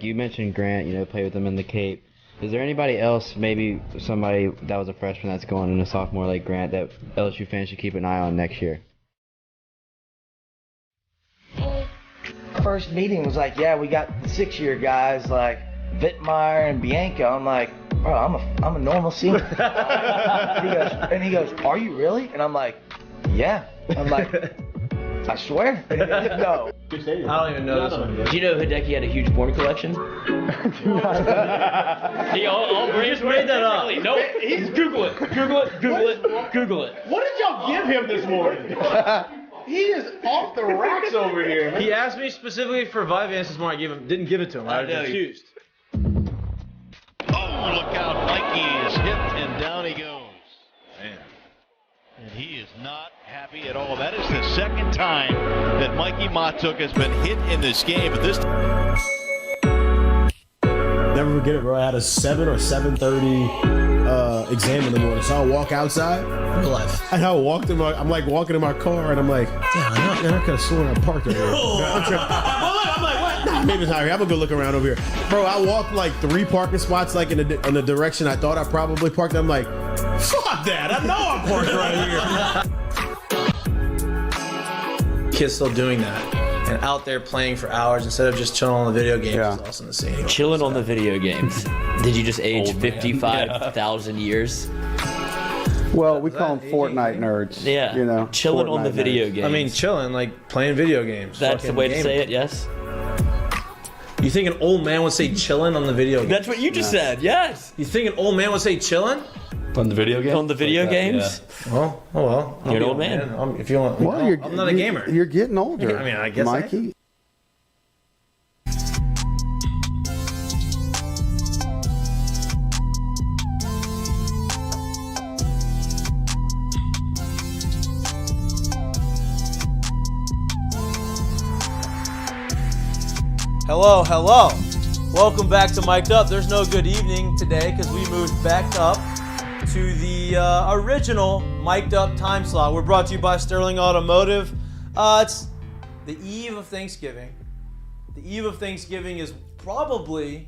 You mentioned Grant, played with him in the Cape. Is there anybody else, maybe somebody that was a freshman that's going in a sophomore like Grant, that LSU fans should keep an eye on next year? First meeting was like, yeah, we got the 6-year guys like Vittmeyer and Bianco. I'm like, bro, I'm a normal senior. he goes, are you really? And I'm like, yeah. I'm like, I swear. No. I don't even know this one. Do you know Hideki had a huge porn collection? I'll just made that up. Nope. Google it. Google it. What did y'all give him this morning? He is off the racks over here. He asked me specifically for Vyvanse this morning. Didn't give it to him. I was confused. Oh, look out. Mikey is hit and down he goes. Man. And he is not happy at all. That is the second time that Mikie Mahtook has been hit in this game. But this never forget it, bro. I had a 7 or 7:30 exam in the morning, so I walk outside. Real life. And I walked I'm like walking in my car, and I'm like, damn, I could have sworn I parked over here. I'm like, what? Nah, maybe it's not here. I'm gonna go look around over here, bro. I walked like 3 parking spots, like in the direction I thought I probably parked. I'm like, fuck that! I know I'm parked right here. Kids still doing that and out there playing for hours instead of just chilling on the video games. Is awesome to see. Chilling on the video games. Did you just age 55,000 years? Well, we call them Fortnite nerds. Yeah. Chilling on the video games. I mean, chilling, like playing video games. That's the way to say it, yes? You think an old man would say chilling on the video game? That's what you just said, yes. You think an old man would say chilling? On the video games? On the video games? Yeah. Well. You're an old man. If you want, I'm not a gamer. You're getting older. I mean, I guess Mikey. Hello. Welcome back to Mik'd Up. There's no good evening today because we moved back up to the original Mik'd Up time slot. We're brought to you by Sterling Automotive. It's the eve of Thanksgiving. The eve of Thanksgiving is probably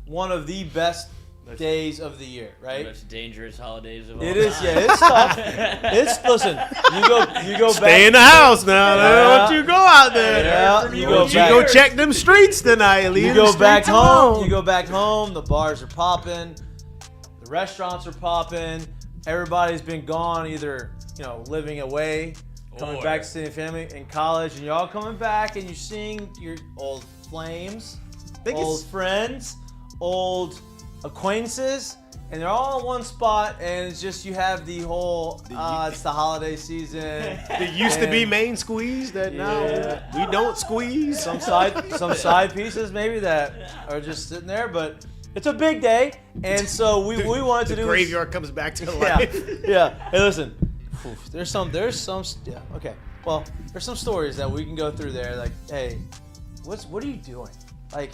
one of the best days of the year, right? The most dangerous holidays of all It is, time. yeah. It's tough. Listen. You go Stay back. in the house now. Don't you go out there. Yeah, you go You back. go check them streets tonight. You go back home. You go back home. The bars are popping. The restaurants are popping. Everybody's been gone, either living away, coming back to see the family in college, and you're all coming back, and you're seeing your old flames, old friends, old acquaintances, and they're all in one spot, and it's just you have the whole it's the holiday season. It used to be main squeeze that now we don't squeeze. Some side pieces maybe that are just sitting there, but it's a big day, and so we wanted to do graveyard comes back to life. Yeah. Hey, listen. There's some. Yeah. Okay. Well, there's some stories that we can go through there. Like, hey, what are you doing? Like,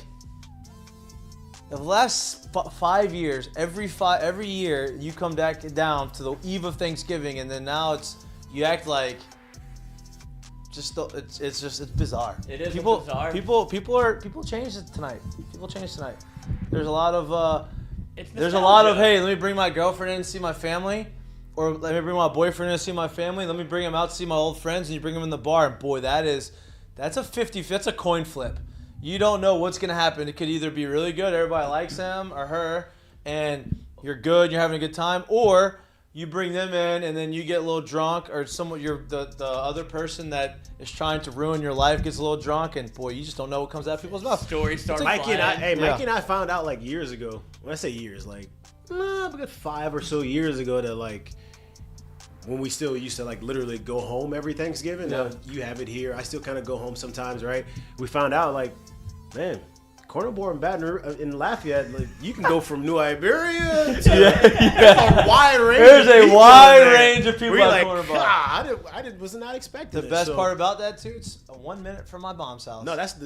the last 5 years, every year you come back down to the eve of Thanksgiving, and then now you act like it's bizarre. It is bizarre. People changed tonight. People changed tonight. There's a lot of hey, let me bring my girlfriend in and see my family, or let me bring my boyfriend in and see my family. Let me bring him out to see my old friends, and you bring him in the bar. And boy, that's a 50. That's a coin flip. You don't know what's gonna happen. It could either be really good, everybody likes him or her, and you're good, you're having a good time, or you bring them in and then you get a little drunk, or the other person that is trying to ruin your life gets a little drunk, and boy, you just don't know what comes out of people's mouth. Stories start Mikey and I found out like years ago. When I say years, like a good 5 or so years ago, that like when we still used to like literally go home every Thanksgiving. Now you have it here. I still kind of go home sometimes, right? We found out like, man, corner board in Lafayette, like, you can go from New Iberia to a wide range. There's a wide range of people at corner bar. I was not expecting the best part about that too, it's 1 minute from my mom's house. No, that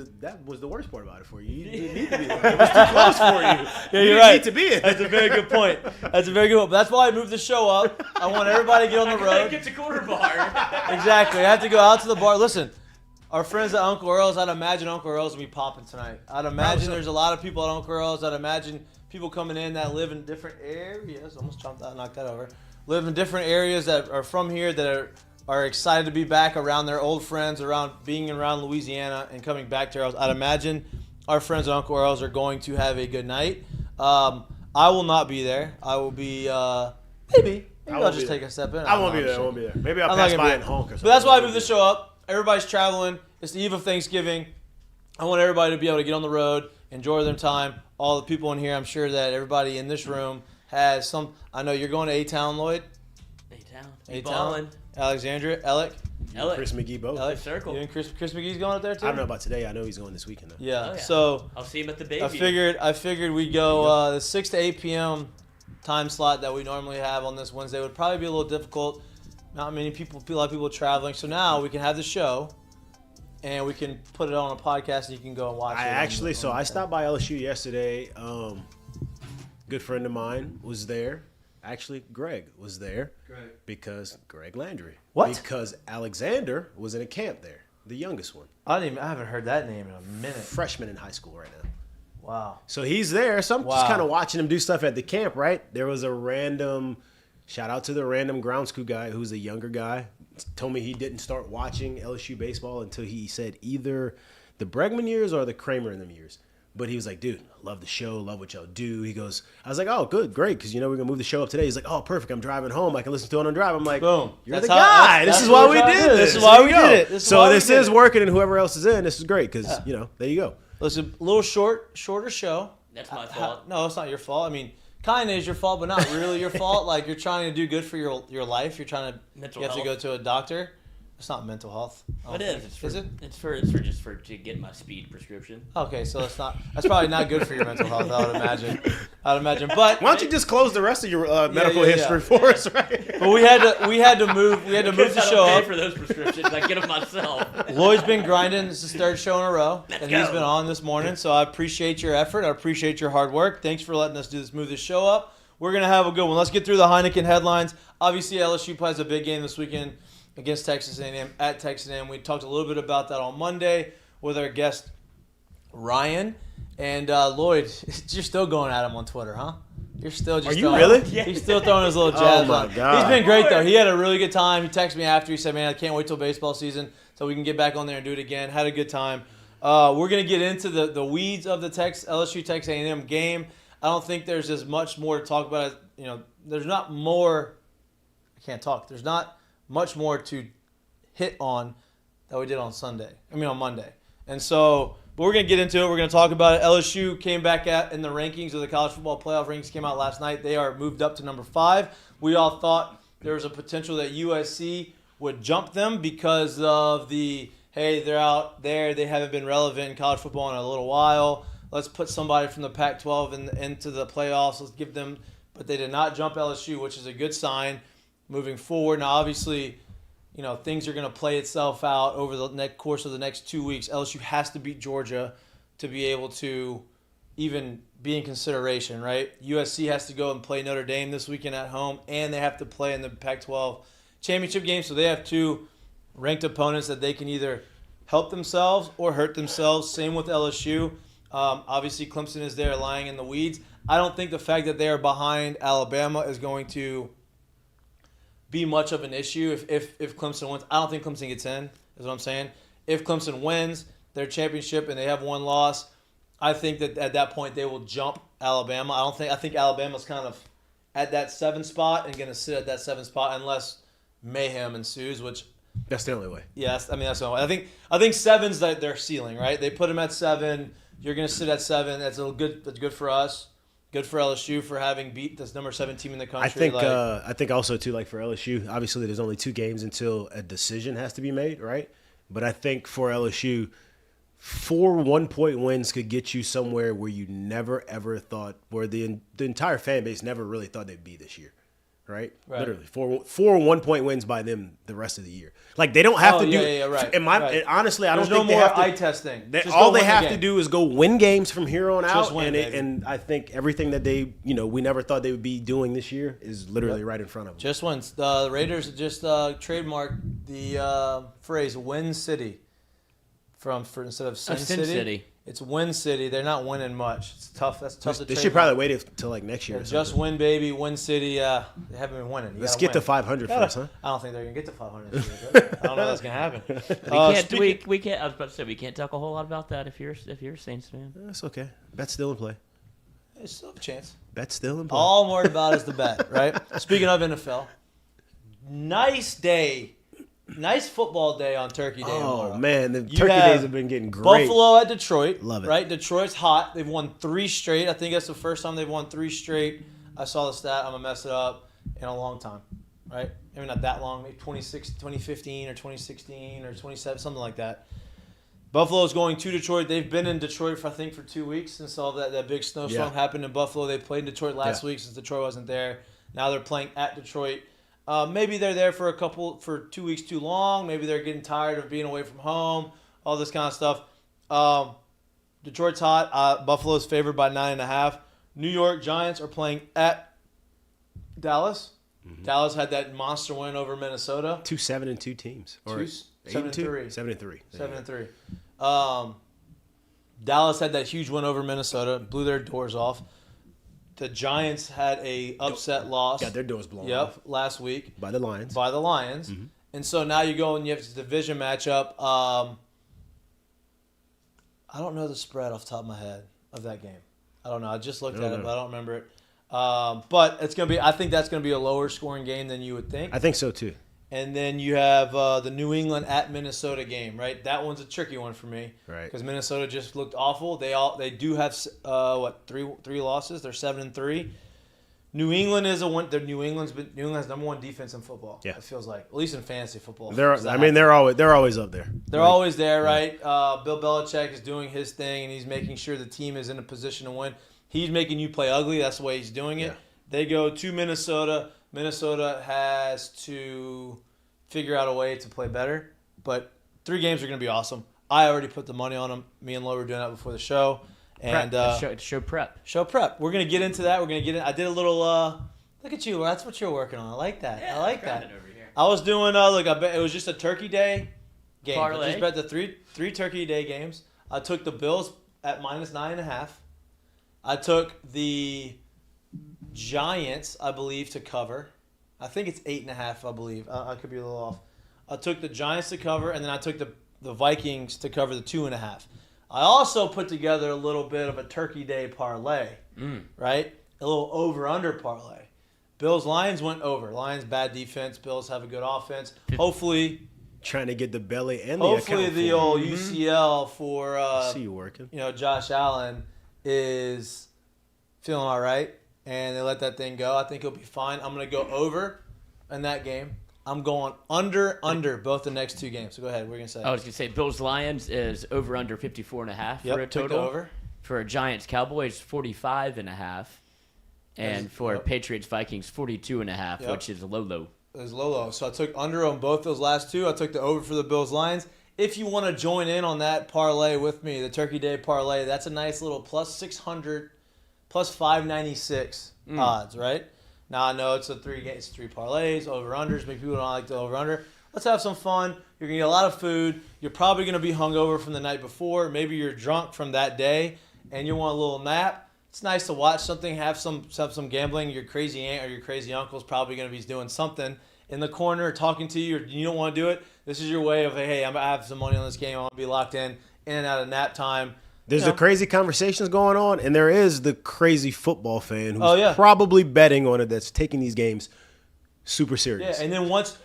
was the worst part about it for you. You didn't need to be there. It was too close for you. Yeah, you're right. Need to be it. That's a very good point. That's why I moved the show up. I want everybody to get on the road. Get to corner bar. Exactly. I have to go out to the bar. Listen, Our friends at Uncle Earl's, I'd imagine Uncle Earl's will be popping tonight. I'd imagine there's a lot of people at Uncle Earl's. I'd imagine people coming in that live in different areas. Almost knocked that over. Live in different areas that are from here that are excited to be back around their old friends, around being around Louisiana and coming back to Earl's. I'd imagine our friends at Uncle Earl's are going to have a good night. I will not be there. I will be maybe I'll just take a step in. I won't be there. Maybe I'll pass by and honk or something. But that's why I moved the show up. Everybody's traveling. It's the eve of Thanksgiving. I want everybody to be able to get on the road, enjoy their time. All the people in here, I'm sure that everybody in this room has some. I know you're going to A-Town, Lloyd. A-Town. Alexandria, Alec. Chris McGee both. Alec, Circle. You and Chris McGee's going up there too? I don't know about today. I know he's going this weekend though. Yeah. So I'll see him at the baby. I figured we'd go the 6 to 8 p.m. time slot that we normally have on this Wednesday would probably be a little difficult. Not many people, a lot of people traveling. So now we can have the show, and we can put it on a podcast, and you can go and watch it. I stopped by LSU yesterday. Good friend of mine was there. Actually, Greg was there. Because Greg Landry. What? Because Alexander was in a camp there, the youngest one. I haven't heard that name in a minute. Freshman in high school right now. Wow. So he's there. So I'm just kind of watching him do stuff at the camp, right? There was a random, shout out to the random ground school guy who's a younger guy. Told me he didn't start watching LSU baseball until he said either the Bregman years or the Kramer in them years. But he was like, dude, love the show, love what y'all do. He goes, I was like, oh, good, great, because, we're going to move the show up today. He's like, oh, perfect, I'm driving home. I can listen to it on drive. I'm like, boom. You're the guy. This is why we did this. This is why we did it. So this is working, and whoever else is in, this is great, because, there you go. Listen, a little shorter show. That's my fault. No, it's not your fault. I mean, kind of is your fault, but not really your fault. Like, you're trying to do good for your life. You're trying to Mental have health. to go to a doctor. It's not mental health. It is. Is it? It's for to get my speed prescription. Okay, so it's not. That's probably not good for your mental health. I would imagine. But why don't you just close the rest of your medical history for us, right? But we had to move the show up for those prescriptions. I get them myself. Lloyd's been grinding. This is his third show in a row, Let's and go. he's been on this morning. So I appreciate your effort. I appreciate your hard work. Thanks for letting us move this show up. We're gonna have a good one. Let's get through the Heineken headlines. Obviously, LSU plays a big game this weekend against Texas A&M at Texas A&M. We talked a little bit about that on Monday with our guest Ryan and Lloyd. You're still going at him on Twitter, huh? You're still just. Are you really? He's still throwing his little jabs. Oh my God. He's been great though. He had a really good time. He texted me after. He said, "Man, I can't wait till baseball season so we can get back on there and do it again." Had a good time. We're gonna get into the weeds of the LSU Texas A&M game. I don't think there's as much more to talk about. There's not more. I can't talk. There's not much more to hit on that we did on Monday. And so, but we're going to get into it. We're going to talk about it. LSU came back in the rankings of the college football playoff rankings, came out last night. They are moved up to number 5. We all thought there was a potential that USC would jump them because of they're out there. They haven't been relevant in college football in a little while. Let's put somebody from the Pac-12 into the playoffs. Let's give them, but they did not jump LSU, which is a good sign moving forward. Now, obviously, things are going to play itself out over the course of the next 2 weeks. LSU has to beat Georgia to be able to even be in consideration, right? USC has to go and play Notre Dame this weekend at home, and they have to play in the Pac-12 championship game. So they have 2 ranked opponents that they can either help themselves or hurt themselves. Same with LSU. Obviously, Clemson is there lying in the weeds. I don't think the fact that they are behind Alabama is going to be much of an issue if Clemson wins. I don't think Clemson gets in, is what I'm saying. If Clemson wins their championship and they have 1 loss, I think that at that point they will jump Alabama. I think Alabama's kind of at that 7 spot and going to sit at that 7 spot unless mayhem ensues, which that's the only way. Yes, that's the only way. I think 7's their ceiling, right? They put them at 7. You're going to sit at 7. That's good. That's good for us. Good for LSU for having beat this number 7 team in the country. I think also too, like for LSU, obviously there's only 2 games until a decision has to be made, right? But I think for LSU, 4 1-point wins could get you somewhere where you never ever thought, where the entire fan base never really thought they'd be this year. Right? Literally 4 1-point wins by them the rest of the year. Like they don't have to do. Right. Honestly, I don't There's think no they more have to. eye testing. All they have to do is go win games from here on out, win, and I think everything that they, we never thought they would be doing this year is literally right in front of them. Just once, the Raiders just trademarked the phrase "Win City." instead of Sin Sin City. City. It's Win City. They're not winning much. It's tough. That's tough to They trade should probably for. wait until like next year. Yeah, or just something. win, baby. Win City. They haven't been winning. You Let's gotta get to win. 500 first, huh? I don't think they're gonna get to 500 this year. But I don't know if that's gonna happen. We can't. I was about to say we can't talk a whole lot about that if you're a Saints fan. That's okay. Bet's still in play. There's still a chance. Bet's still in play. All I'm worried about is the bet, right? Speaking of NFL, nice day. Nice football day on Turkey Day. Oh, tomorrow. man. The You Turkey have days have been getting great. Buffalo at Detroit. Love it. Right? Detroit's hot. They've won 3 straight. I think that's the first time they've won 3 straight. I saw the stat. I'm going to mess it up in a long time. Right? Maybe not that long. Maybe 2015 or 2016 or 27, something like that. Buffalo's going to Detroit. They've been in Detroit for 2 weeks since all that big snowstorm happened in Buffalo. They played in Detroit last week since Detroit wasn't there. Now they're playing at Detroit. Maybe they're there for 2 weeks too long. Maybe they're getting tired of being away from home. All this kind of stuff. Detroit's hot. Buffalo's favored by 9.5. New York Giants are playing at Dallas. Mm-hmm. Dallas had that monster win over Minnesota. 2 7-2 teams. Or 7-3. 7-3. 7-3. Dallas had that huge win over Minnesota. Blew their doors off. The Giants had a upset loss. Got their doors blown off. Yep, last week. By the Lions. Mm-hmm. And so now you go and you have this division matchup. I don't know the spread off the top of my head of that game. I don't know. I just looked at it, but I don't remember it. But it's gonna be. I think that's gonna be a lower scoring game than you would think. I think so too. And then you have the New England at Minnesota game, right? That one's a tricky one for me, right? Because Minnesota just looked awful. They do have three losses. They're 7-3. New England is a one. New England's number 1 defense in football. Yeah, it feels like, at least in fantasy football. They're always up there. They're always there, right? Bill Belichick is doing his thing, and he's making sure the team is in a position to win. He's making you play ugly. That's the way he's doing it. Yeah. They go to Minnesota. Minnesota has to figure out a way to play better. But 3 games are going to be awesome. I already put the money on them. Me and Lo were doing that before the show. And show prep. Show prep. We're going to get into that. We're going to get in. I did a little look at you. That's what you're working on. I like that. Yeah, I like that. over here. I was doing look, I bet it was just a Turkey Day game. Parlay. I just bet the three Turkey Day games. I took the Bills at -9.5. I took the Giants, I believe, to cover. I think it's 8.5, I believe. I could be a little off. I took the Giants to cover, and then I took the Vikings to cover the 2.5. I also put together a little bit of a Turkey Day parlay, right? A little over-under parlay. Bills-Lions went over. Lions, bad defense. Bills have a good offense. Hopefully, trying to get the belly and the hopefully account the for old UCL for see you working. Josh Allen is feeling all right, and they let that thing go. I think he'll be fine. I'm going to go over in that game. I'm going under both the next 2 games. So go ahead. What are you going to say? I was going to say Bills-Lions is over under 54.5 for a took the total. over. For Giants-Cowboys, 45.5. And for Patriots-Vikings, 42.5, which is low. It's low. So I took under on both those last 2. I took the over for the Bills-Lions. If you want to join in on that parlay with me, the Turkey Day parlay, that's a nice little plus 600, plus 596 odds, right? Now I know it's 3 parlays, over-unders. Maybe people don't like the over-under. Let's have some fun. You're going to get a lot of food. You're probably going to be hungover from the night before. Maybe you're drunk from that day, and you want a little nap. It's nice to watch something, have some gambling. Your crazy aunt or your crazy uncle is probably going to be doing something in the corner talking to you, or you don't want to do it. This is your way of, hey, I have some money on this game. I want to be locked in and out of nap time. There's the crazy conversations going on, and there is the crazy football fan who's probably betting on it that's taking these games super serious. Yeah, and then once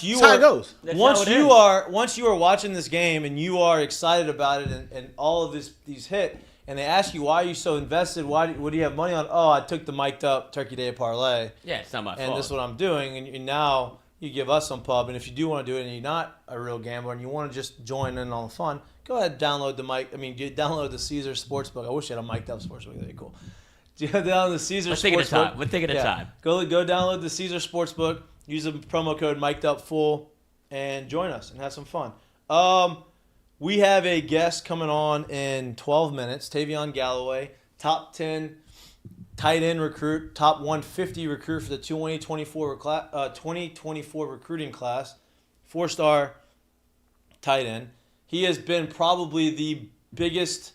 you that's how it goes. Once you are watching this game and you are excited about it and all of these hit, and they ask you, why are you so invested? What do you have money on? Oh, I took the mic'd up Turkey Day parlay. Yeah, it's not my fault. And this is what I'm doing. And now you give us some pub. And if you do want to do it and you're not a real gambler and you want to just join in on the fun, go ahead and download download the Caesar Sportsbook. I wish you had a mic'd up Sportsbook. That'd be cool. Download the Caesar Sportsbook. One thing at a time. Go download the Caesar Sportsbook. Use the promo code Mic'dUpFull and join us and have some fun. We have a guest coming on in 12 minutes, Tavion Galloway, top 10 tight end recruit, top 150 recruit for the 2024 recruiting class, 4-star tight end. he has been probably the biggest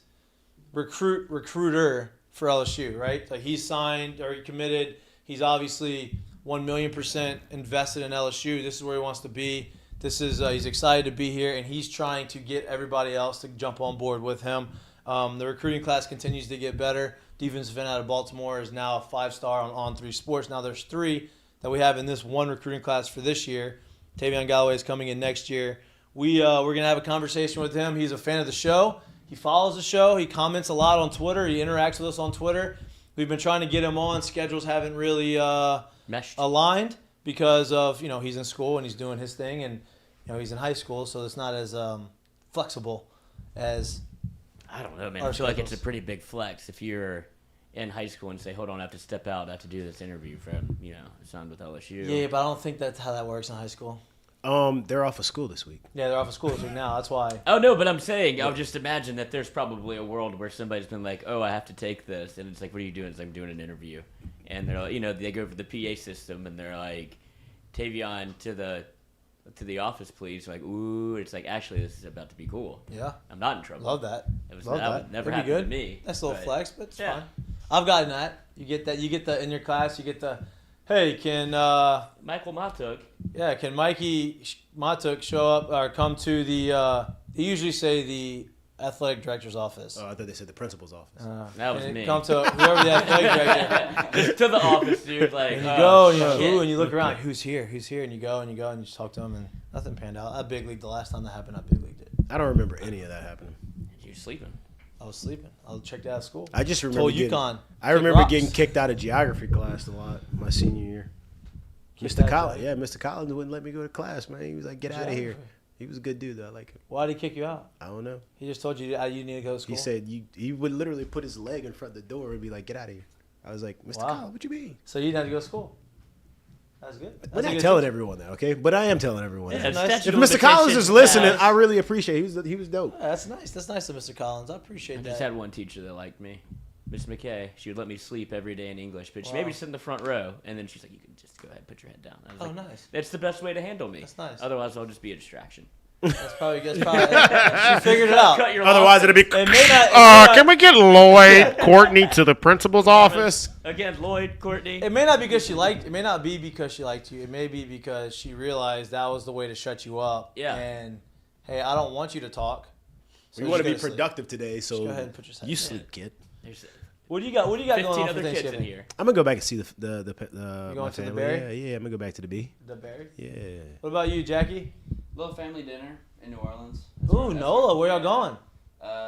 recruiter for LSU, right? Like he's signed or he committed. He's obviously 1,000,000% invested in LSU. This is where he wants to be. This is he's excited to be here, and he's trying to get everybody else to jump on board with him. The recruiting class continues to get better. Defensive end out of Baltimore is now a 5-star on 3 Sports. Now there's 3 that we have in this one recruiting class for this year. Tavion Galloway is coming in next year. We're gonna have a conversation with him. He's a fan of the show. He follows the show. He comments a lot on Twitter. He interacts with us on Twitter. We've been trying to get him on. Schedules haven't really meshed, aligned because of he's in school and he's doing his thing, and he's in high school, so it's not as flexible as. I don't know, man. I feel like it's a pretty big flex if you're in high school and say, hold on, I have to step out, I have to do this interview from, signed with LSU. Yeah, but I don't think that's how that works in high school. They're off of school this week. Yeah, they're off of school this week now. That's why. Oh, no, but I'm saying, I'll just imagine that there's probably a world where somebody's been like, oh, I have to take this. And it's like, what are you doing? It's like, I'm doing an interview. And they're like, they go for the PA system and they're like, Tavion to the office, please. Like, ooh, it's like, actually, this is about to be cool. Yeah. I'm not in trouble. Love that. That would never happen to me. That's a little flex, but it's fine. I've gotten that. You get that. You get the in your class. You get the, hey, can Mikie Mahtook? Yeah, can Mikie Mahtook show up or come to the? They usually say the athletic director's office. Oh, I thought they said the principal's office. That was me. Come to whoever the athletic director. Just to the office, dude. Like, and you go and you look around. Who's here? Who's here? And you go and you just talk to him, and nothing panned out. I big league the last time that happened. I big leagued it. I don't remember any of that happening. You were sleeping. I was sleeping. I checked out of school. I just remember getting kicked out of geography class a lot my senior year. Mr. Collins wouldn't let me go to class, man. He was like, "Get out of here." He was a good dude, though. I like him. Why did he kick you out? I don't know. He just told you you need to go to school? He said he would literally put his leg in front of the door and be like, "Get out of here." I was like, "Mr. Collins, what you mean?" So you didn't have to go to school? That's good. We're not telling everyone that, okay? But I am telling everyone that. Nice. If Mr. Collins is listening, I really appreciate it. He was dope. Yeah, that's nice. That's nice of Mr. Collins. I appreciate that. I just had one teacher that liked me. Miss McKay. She would let me sleep every day in English, but she made me sit in the front row, and then she's like, you can just go ahead and put your head down. I was like, nice. That's the best way to handle me. That's nice. Otherwise, I'll just be a distraction. That's probably she figured it out. Otherwise, it'll be. Can we get Lloyd Courtney to the principal's office? Again, Lloyd Courtney. It may not be because she liked. It may not be because she liked you. It may be because she realized that was the way to shut you up. Yeah. And hey, I don't want you to talk. So we want to be productive today, so just go ahead and put your head you down. sleep, kid. What do you got? What do you got 15 going on other for kids in Thanksgiving? here. I'm gonna go back and see the You going my to the family. Berry? Yeah, I'm gonna go back to the B. The Berry? Yeah. What about you, Jackie? Little family dinner in New Orleans. Ooh, Nola, where y'all going?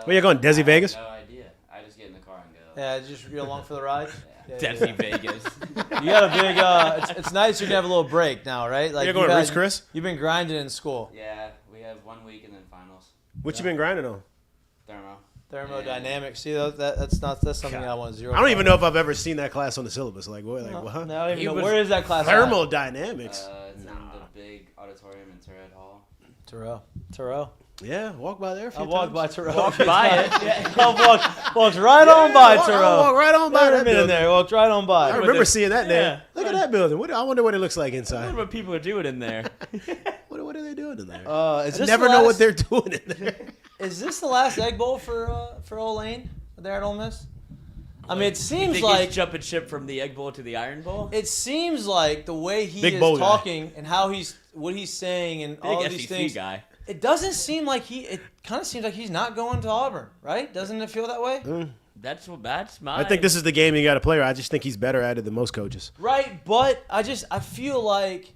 Where you going? Desi Vegas? I have no idea. I just get in the car and go. Yeah, just you along for the ride. Desi Vegas. You got a big. It's nice you can have a little break now, right? Like You're going to Roots, Chris? You've been grinding in school. Yeah, we have 1 week and then finals. What you been grinding on? Thermodynamics. See, that's something I want zero. I don't even know if I've ever seen that class on the syllabus. Like what? Like what? No, I don't even know. Where is that class? Thermodynamics. It's in the big auditorium in Turret Hall. Terrell. Yeah, walk by there. I walked by Terrell. Walked by it. I walked right on by Terrell. Walk right on by that building. There. Walked right on by. I remember seeing that there. Look at that building. I wonder what it looks like I inside. wonder what people are doing in there. What are they doing in there? I never know what they're doing in there. Is this the last Egg Bowl for Ole Lane there at Ole Miss? I mean, it seems he's like jumping ship from the Egg Bowl to the Iron Bowl. It seems like the way he Big is bowl talking and what he's saying and Big all SEC these things. Guy. It doesn't seem like it kind of seems like he's not going to Auburn, right? Doesn't it feel that way? That's my. I think this is the game you got to play. I just think he's better at it than most coaches. Right, but I feel like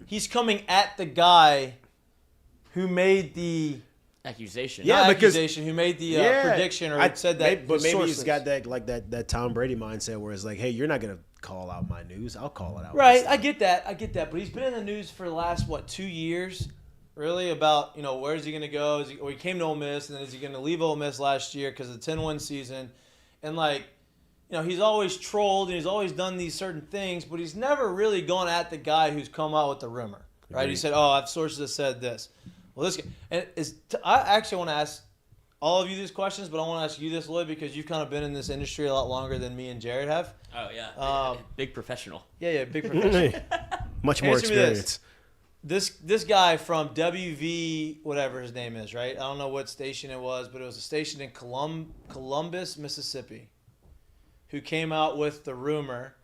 he's coming at the guy who made the accusation. Yeah, accusation. Who made the prediction or said that? But maybe he's got that Tom Brady mindset where it's like, hey, you're not gonna call out my news. I'll call it out. Right, I get that. But he's been in the news for the last 2 years. Really, about where is he going to go? He came to Ole Miss, and then is he going to leave Ole Miss last year because of the 10-win season? And he's always trolled and he's always done these certain things, but he's never really gone at the guy who's come out with the rumor, right? He said, "Oh, I have sources that said this." Well, this guy, and I actually want to ask all of you these questions, but I want to ask you this, Lloyd, because you've kind of been in this industry a lot longer than me and Jared have. Oh yeah, big professional. Yeah, big professional. Much more experience. This guy from WV, whatever his name is, right? I don't know what station it was, but it was a station in Columbus, Mississippi, who came out with the rumor,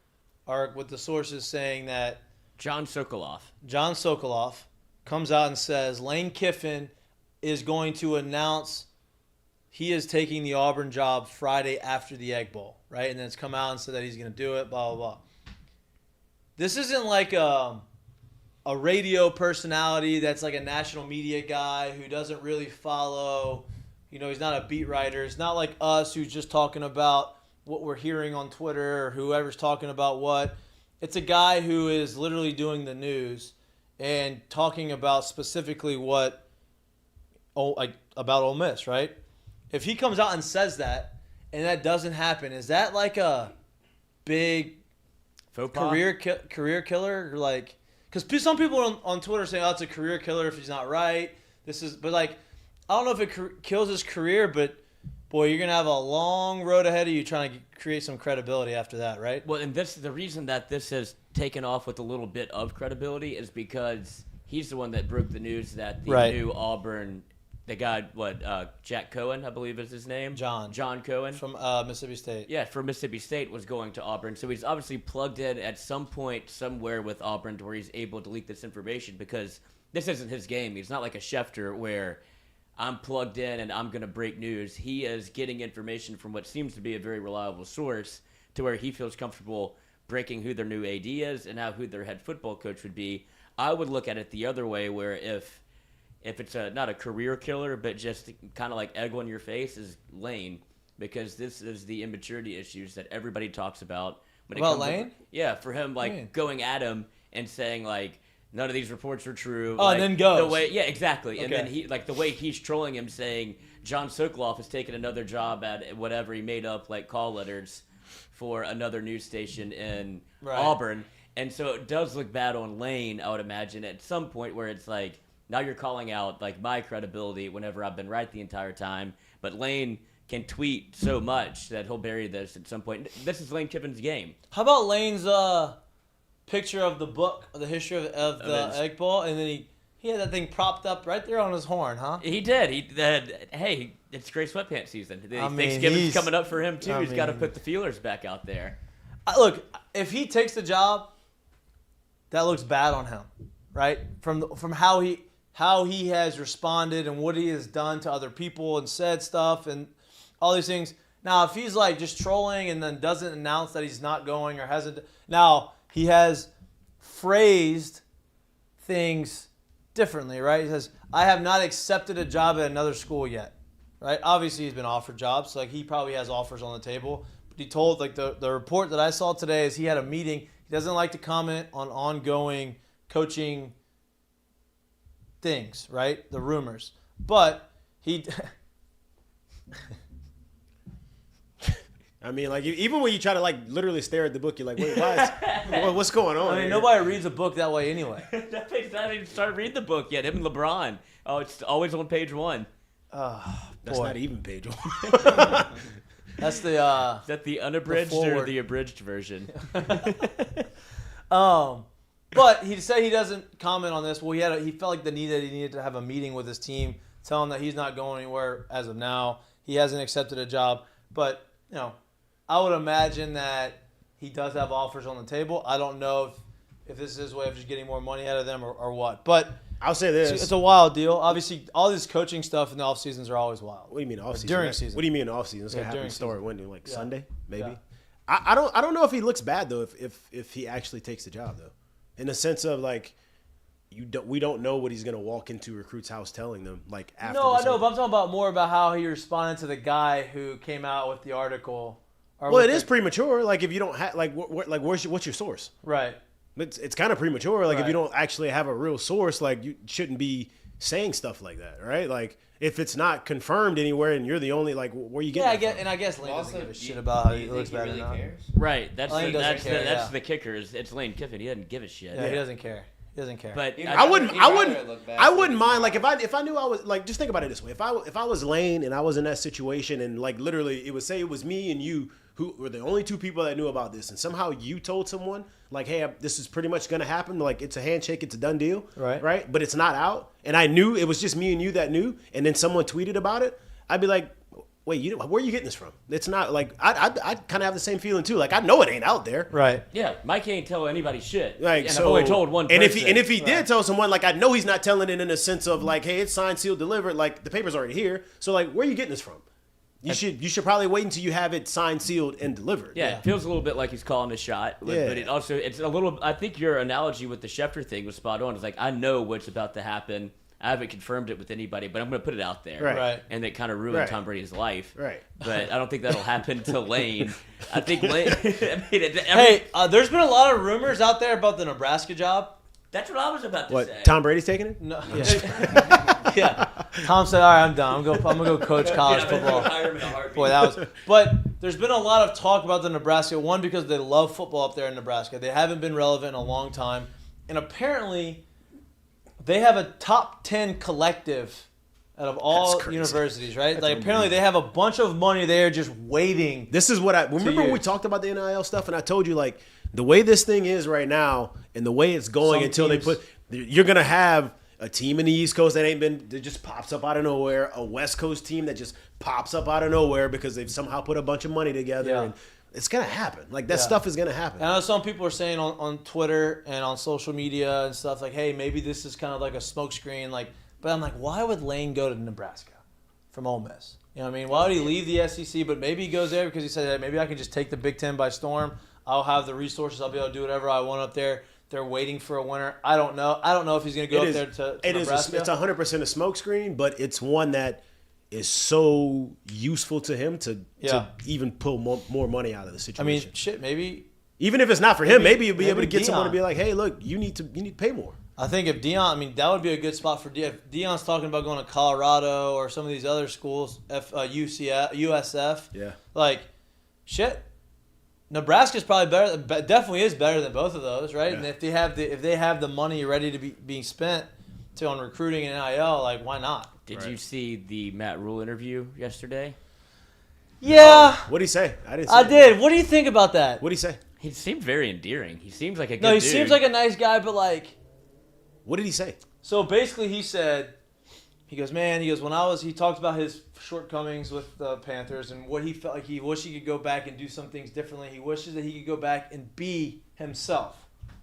or with the sources saying that John Sokoloff comes out and says Lane Kiffin is going to announce he is taking the Auburn job Friday after the Egg Bowl, right? And then it's come out and said that he's going to do it, blah, blah, blah. This isn't like a radio personality that's like a national media guy who doesn't really follow, he's not a beat writer. It's not like us who's just talking about what we're hearing on Twitter or whoever's talking about what. It's a guy who is literally doing the news and talking about specifically about Ole Miss, right? If he comes out and says that and that doesn't happen, is that like a big career killer? Like, because some people on Twitter say, "Oh, it's a career killer if he's not right." But like, I don't know if it kills his career, but boy, you're gonna have a long road ahead of you trying to create some credibility after that, right? Well, and the reason that this has taken off with a little bit of credibility is because he's the one that broke the news that the new Auburn. The guy, Jack Cohen, I believe is his name. John Cohen. From Mississippi State. Yeah, from Mississippi State was going to Auburn. So he's obviously plugged in at some point somewhere with Auburn to where he's able to leak this information because this isn't his game. He's not like a Schefter where I'm plugged in and I'm going to break news. He is getting information from what seems to be a very reliable source to where he feels comfortable breaking who their new AD is and who their head football coach would be. I would look at it the other way where if it's not a career killer, but just kind of like egg on your face is Lane, because this is the immaturity issues that everybody talks about. About Lane? For him, going at him and saying, like, none of these reports are true. Oh, and then goes. Exactly. Okay. And then the way he's trolling him saying John Sokoloff has taken another job at whatever he made up, like, call letters for another news station in Auburn. And so it does look bad on Lane, I would imagine, at some point where it's like, now you're calling out like my credibility whenever I've been right the entire time. But Lane can tweet so much that he'll bury this at some point. This is Lane Kiffin's game. How about Lane's picture of the book, of the history of the Egg Bowl, and then he had that thing propped up right there on his horn, huh? He did. Hey, it's gray sweatpants season. Thanksgiving's coming up for him too. He's got to put the feelers back out there. Look, if he takes the job, that looks bad on him, right? From how he has responded and what he has done to other people and said stuff and all these things. Now, if he's like just trolling and then doesn't announce that he's not going or hasn't. Now, he has phrased things differently, right? He says, I have not accepted a job at another school yet, right? Obviously, he's been offered jobs. So, like, he probably has offers on the table. But he told, like, the report that I saw today is he had a meeting. He doesn't like to comment on ongoing coaching things, right? The rumors. But he... I mean, like, even when you try to, like, literally stare at the book, you're like, wait, what's going on? I mean, nobody reads a book that way anyway. That makes not even started reading the book yet. Him and LeBron. Oh, it's always on page one. That's not even page one. That's the is that the unabridged or the abridged version? But he said he doesn't comment on this. Well, he felt like the need that he needed to have a meeting with his team, tell him that he's not going anywhere as of now. He hasn't accepted a job, but I would imagine that he does have offers on the table. I don't know if this is his way of just getting more money out of them or what. But I'll say this. It's a wild deal. Obviously, all this coaching stuff in the off seasons are always wild. What do you mean off season? During season. What do you mean off season? It's gonna happen during start when? Like Sunday, maybe. Yeah. I don't know if he looks bad though. If he actually takes the job though, in the sense of like. We don't know what he's going to walk into recruits' house telling them like after. No, I know, but I'm talking more about how he responded to the guy who came out with the article. Well, it is premature. Like if you don't have what's your source? Right. It's kind of premature. Like right. if you don't actually have a real source, like you shouldn't be saying stuff like that, right? Like if it's not confirmed anywhere and you're the only where you get. Yeah, I guess Lane doesn't give a shit about how he looks bad or not. Right. That's the kicker. It's Lane Kiffin. He doesn't give a shit. Yeah, he doesn't care. He doesn't care. But I wouldn't mind. Like if I knew I was like, just think about it this way. If I was Lane and I was in that situation and like literally it would say it was me and you who were the only two people that knew about this, and somehow you told someone like, "Hey, this is pretty much gonna happen. Like, it's a handshake, it's a done deal, right? But it's not out." And I knew it was just me and you that knew, and then someone tweeted about it. I'd be like, "Wait, where are you getting this from?" It's not like I kind of have the same feeling too. Like, I know it ain't out there, right? Yeah, Mike ain't tell anybody shit. Like, and so, I've only told one person. And if he did tell someone, like, I know he's not telling it in a sense of like, "Hey, it's signed, sealed, delivered." Like, the paper's already here. So like, where are you getting this from? You should probably wait until you have it signed, sealed, and delivered. Yeah, it feels a little bit like he's calling a shot, but it's a little. I think your analogy with the Schefter thing was spot on. It's like, I know what's about to happen. I haven't confirmed it with anybody, but I'm going to put it out there. Right. And it kind of ruined Tom Brady's life. Right. But I don't think that'll happen to Lane. I think Lane. There's been a lot of rumors out there about the Nebraska job. That's what I was about to say. Tom Brady's taking it? No. Yeah. Tom said, "All right, I'm done. I'm gonna go coach college football." Boy, that was. But there's been a lot of talk about the Nebraska. One, because they love football up there in Nebraska. They haven't been relevant in a long time, and apparently, they have a top 10 collective out of all universities. Right? Like, apparently, they have a bunch of money there just waiting. This is what I remember when we talked about the NIL stuff, and I told you, like, the way this thing is right now and the way it's going you're going to have a team in the East Coast that just pops up out of nowhere, a West Coast team that just pops up out of nowhere because they've somehow put a bunch of money together. And it's going to happen. Like, that stuff is going to happen. And I know some people are saying on Twitter and on social media and stuff, like, hey, maybe this is kind of like a smokescreen. Like, but I'm like, why would Lane go to Nebraska from Ole Miss? You know what I mean? Why would he leave the SEC? But maybe he goes there because he said, hey, maybe I can just take the Big Ten by storm. I'll have the resources. I'll be able to do whatever I want up there. They're waiting for a winner. I don't know. I don't know if he's going to go up there to Nebraska. It's 100% a smokescreen, but it's one that is so useful to him to even pull more money out of the situation. I mean, shit, maybe. Even if it's not for him, maybe you'll be able to get someone to be like, hey, look, you need to pay more. I think if that would be a good spot for Deion. If Deion's talking about going to Colorado or some of these other schools, USF, like, shit. Nebraska's probably better, but definitely is better than both of those, right? Yeah. And if they have the money ready to be being spent on recruiting and NIL, like, why not? Did you see the Matt Rhule interview yesterday? Yeah. What did he say? I did. What do you think about that? What did he say? He seemed very endearing. He seems like a good dude. He seems like a nice guy, but like. What did he say? So basically, he said, he talked about his shortcomings with the Panthers and what he felt like he wished he could go back and do some things differently. He wishes that he could go back and be himself,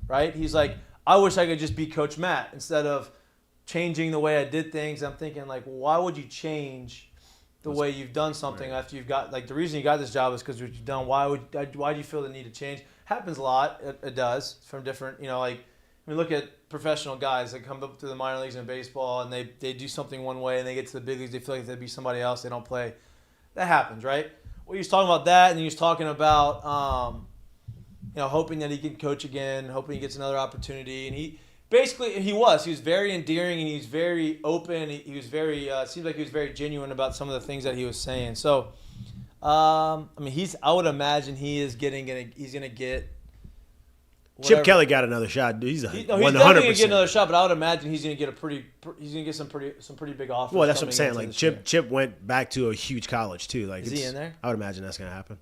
right? He's like, I wish I could just be Coach Matt instead of changing the way I did things. I'm thinking, like, why would you change the way you've done something after you've got, like, the reason you got this job is because what you've done. Why do you feel the need to change? Happens a lot. It does from different, like, I mean, look at professional guys that come up through the minor leagues in baseball and they do something one way and they get to the big leagues, they feel like they'd be somebody else, they don't play. That happens, right? Well, he was talking about that, and he was talking about, hoping that he can coach again, hoping he gets another opportunity. And he was very endearing and he's very open. He was very, seems like he was very genuine about some of the things that he was saying. So, I would imagine he's going to get. Whatever. Chip Kelly got another shot. He's definitely gonna get another shot, but I would imagine he's gonna get some pretty big offers. Well, that's what I'm saying. Like, Chip went back to a huge college too. Like, is he in there? I would imagine that's gonna happen.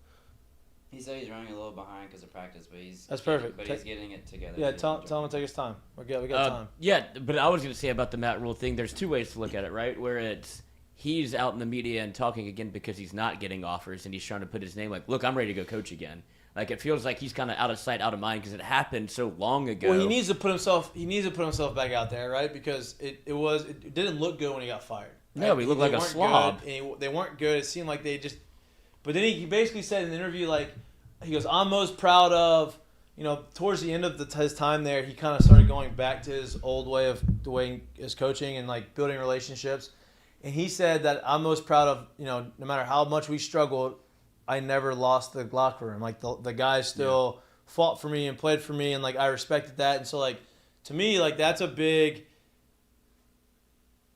He said he's running a little behind because of practice, but that's perfect. But he's getting it together. Yeah, tell him to take his time. We got time. Yeah, but I was gonna say about the Matt Rhule thing. There's two ways to look at it, right? Where it's he's out in the media and talking again because he's not getting offers and he's trying to put his name like, look, I'm ready to go coach again. Like, it feels like he's kind of out of sight, out of mind because it happened so long ago. Well, he needs to put himself back out there, right? Because it didn't look good when he got fired. Right? No, he looked like a slob. They weren't good. It seemed like they just. But then he basically said in the interview, like, he goes, I'm most proud of, towards the end of his time there, he kind of started going back to his old way of doing his coaching and, like, building relationships. And he said that I'm most proud of, no matter how much we struggled, I never lost the locker room. Like, the guys still fought for me and played for me, and, like, I respected that. And so, like, to me, like, that's a big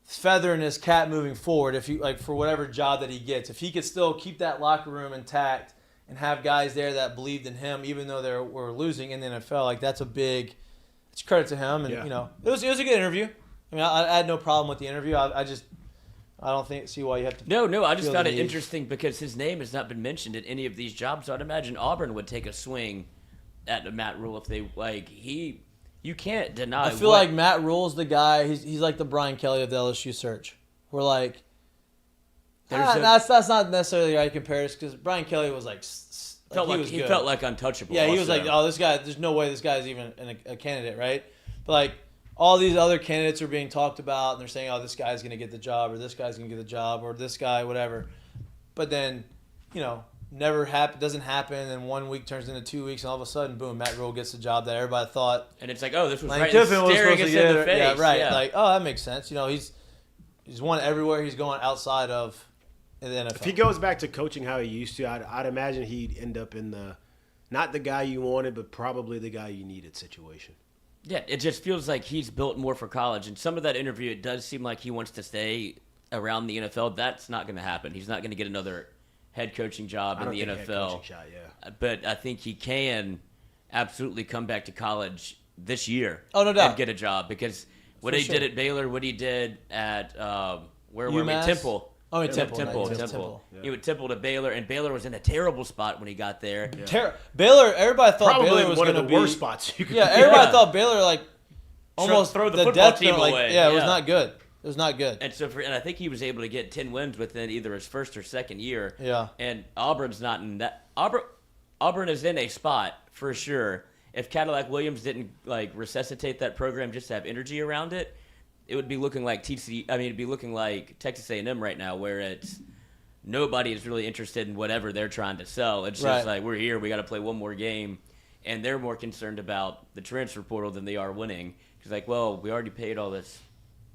feather in his cap moving forward. If you, like, for whatever job that he gets, if he could still keep that locker room intact and have guys there that believed in him, even though they were losing in the NFL, like, it's credit to him. And it was a good interview. I mean, I had no problem with the interview. I I don't see why you have to. No. I just feel found the it need. interesting because his name has not been mentioned in any of these jobs. So I'd imagine Auburn would take a swing at Matt Rhule if they You can't deny. I feel like Matt Rhule's the guy. He's like the Brian Kelly of the LSU search. We're like, that's not necessarily the right comparison because Brian Kelly was like. He felt like untouchable. Yeah, he was like, oh, this guy. There's no way this guy's even a candidate, right? But like all these other candidates are being talked about, and they're saying, oh, this guy's gonna get the job, or this guy's gonna get the job, or this guy, whatever. But then, doesn't happen, and 1 week turns into 2 weeks, and all of a sudden, boom, Matt Rhule gets the job that everybody thought. And it's like, oh, this was Lane right Kiffin was staring supposed us to get in the it. face. Yeah, right. Yeah. Like, oh, that makes sense. He's won everywhere. He's going outside of the NFL. If he goes back to coaching how he used to, I'd imagine he'd end up in not the guy you wanted, but probably the guy you needed situation. Yeah, it just feels like he's built more for college. And some of that interview, it does seem like he wants to stay around the NFL. That's not going to happen. He's not going to get another head coaching job in the NFL. Head coaching shot, yeah. But I think he can absolutely come back to college this year. Oh, no doubt. And get a job because what For he sure. did at Baylor, what he did at where were we? UMass? Temple. Oh, yeah, Temple. Yeah. He went Temple to Baylor, and Baylor was in a terrible spot when he got there. Yeah. Baylor. Everybody thought Probably Baylor was one going of to the be worst spots you could. Yeah, everybody thought Baylor almost throw the the football death team penalty. away. Yeah, it was Yeah. not good. It was not good. And I think he was able to get 10 wins within either his first or second year. Yeah. And Auburn's not in that. Auburn is in a spot for sure. If Cadillac Williams didn't resuscitate that program just to have energy around it, it would be looking like it'd be looking like Texas A&M right now, where it's nobody is really interested in whatever they're trying to sell. It's just like, we're here, we got to play one more game, and they're more concerned about the transfer portal than they are winning. Because we already paid all this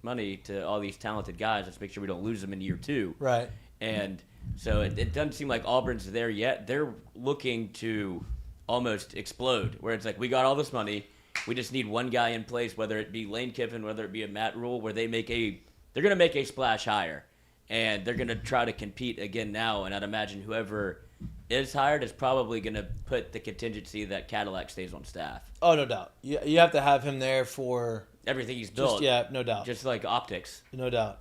money to all these talented guys. Let's make sure we don't lose them in year 2. Right. And so it doesn't seem like Auburn's there yet. They're looking to almost explode, where it's like, we got all this money, we just need one guy in place, whether it be Lane Kiffin, whether it be a Matt Rhule, where they're going to make a splash hire. And they're going to try to compete again now. And I'd imagine whoever is hired is probably going to put the contingency that Cadillac stays on staff. Oh, no doubt. You have to have him there for everything he's built. Yeah, no doubt. Just like optics. No doubt.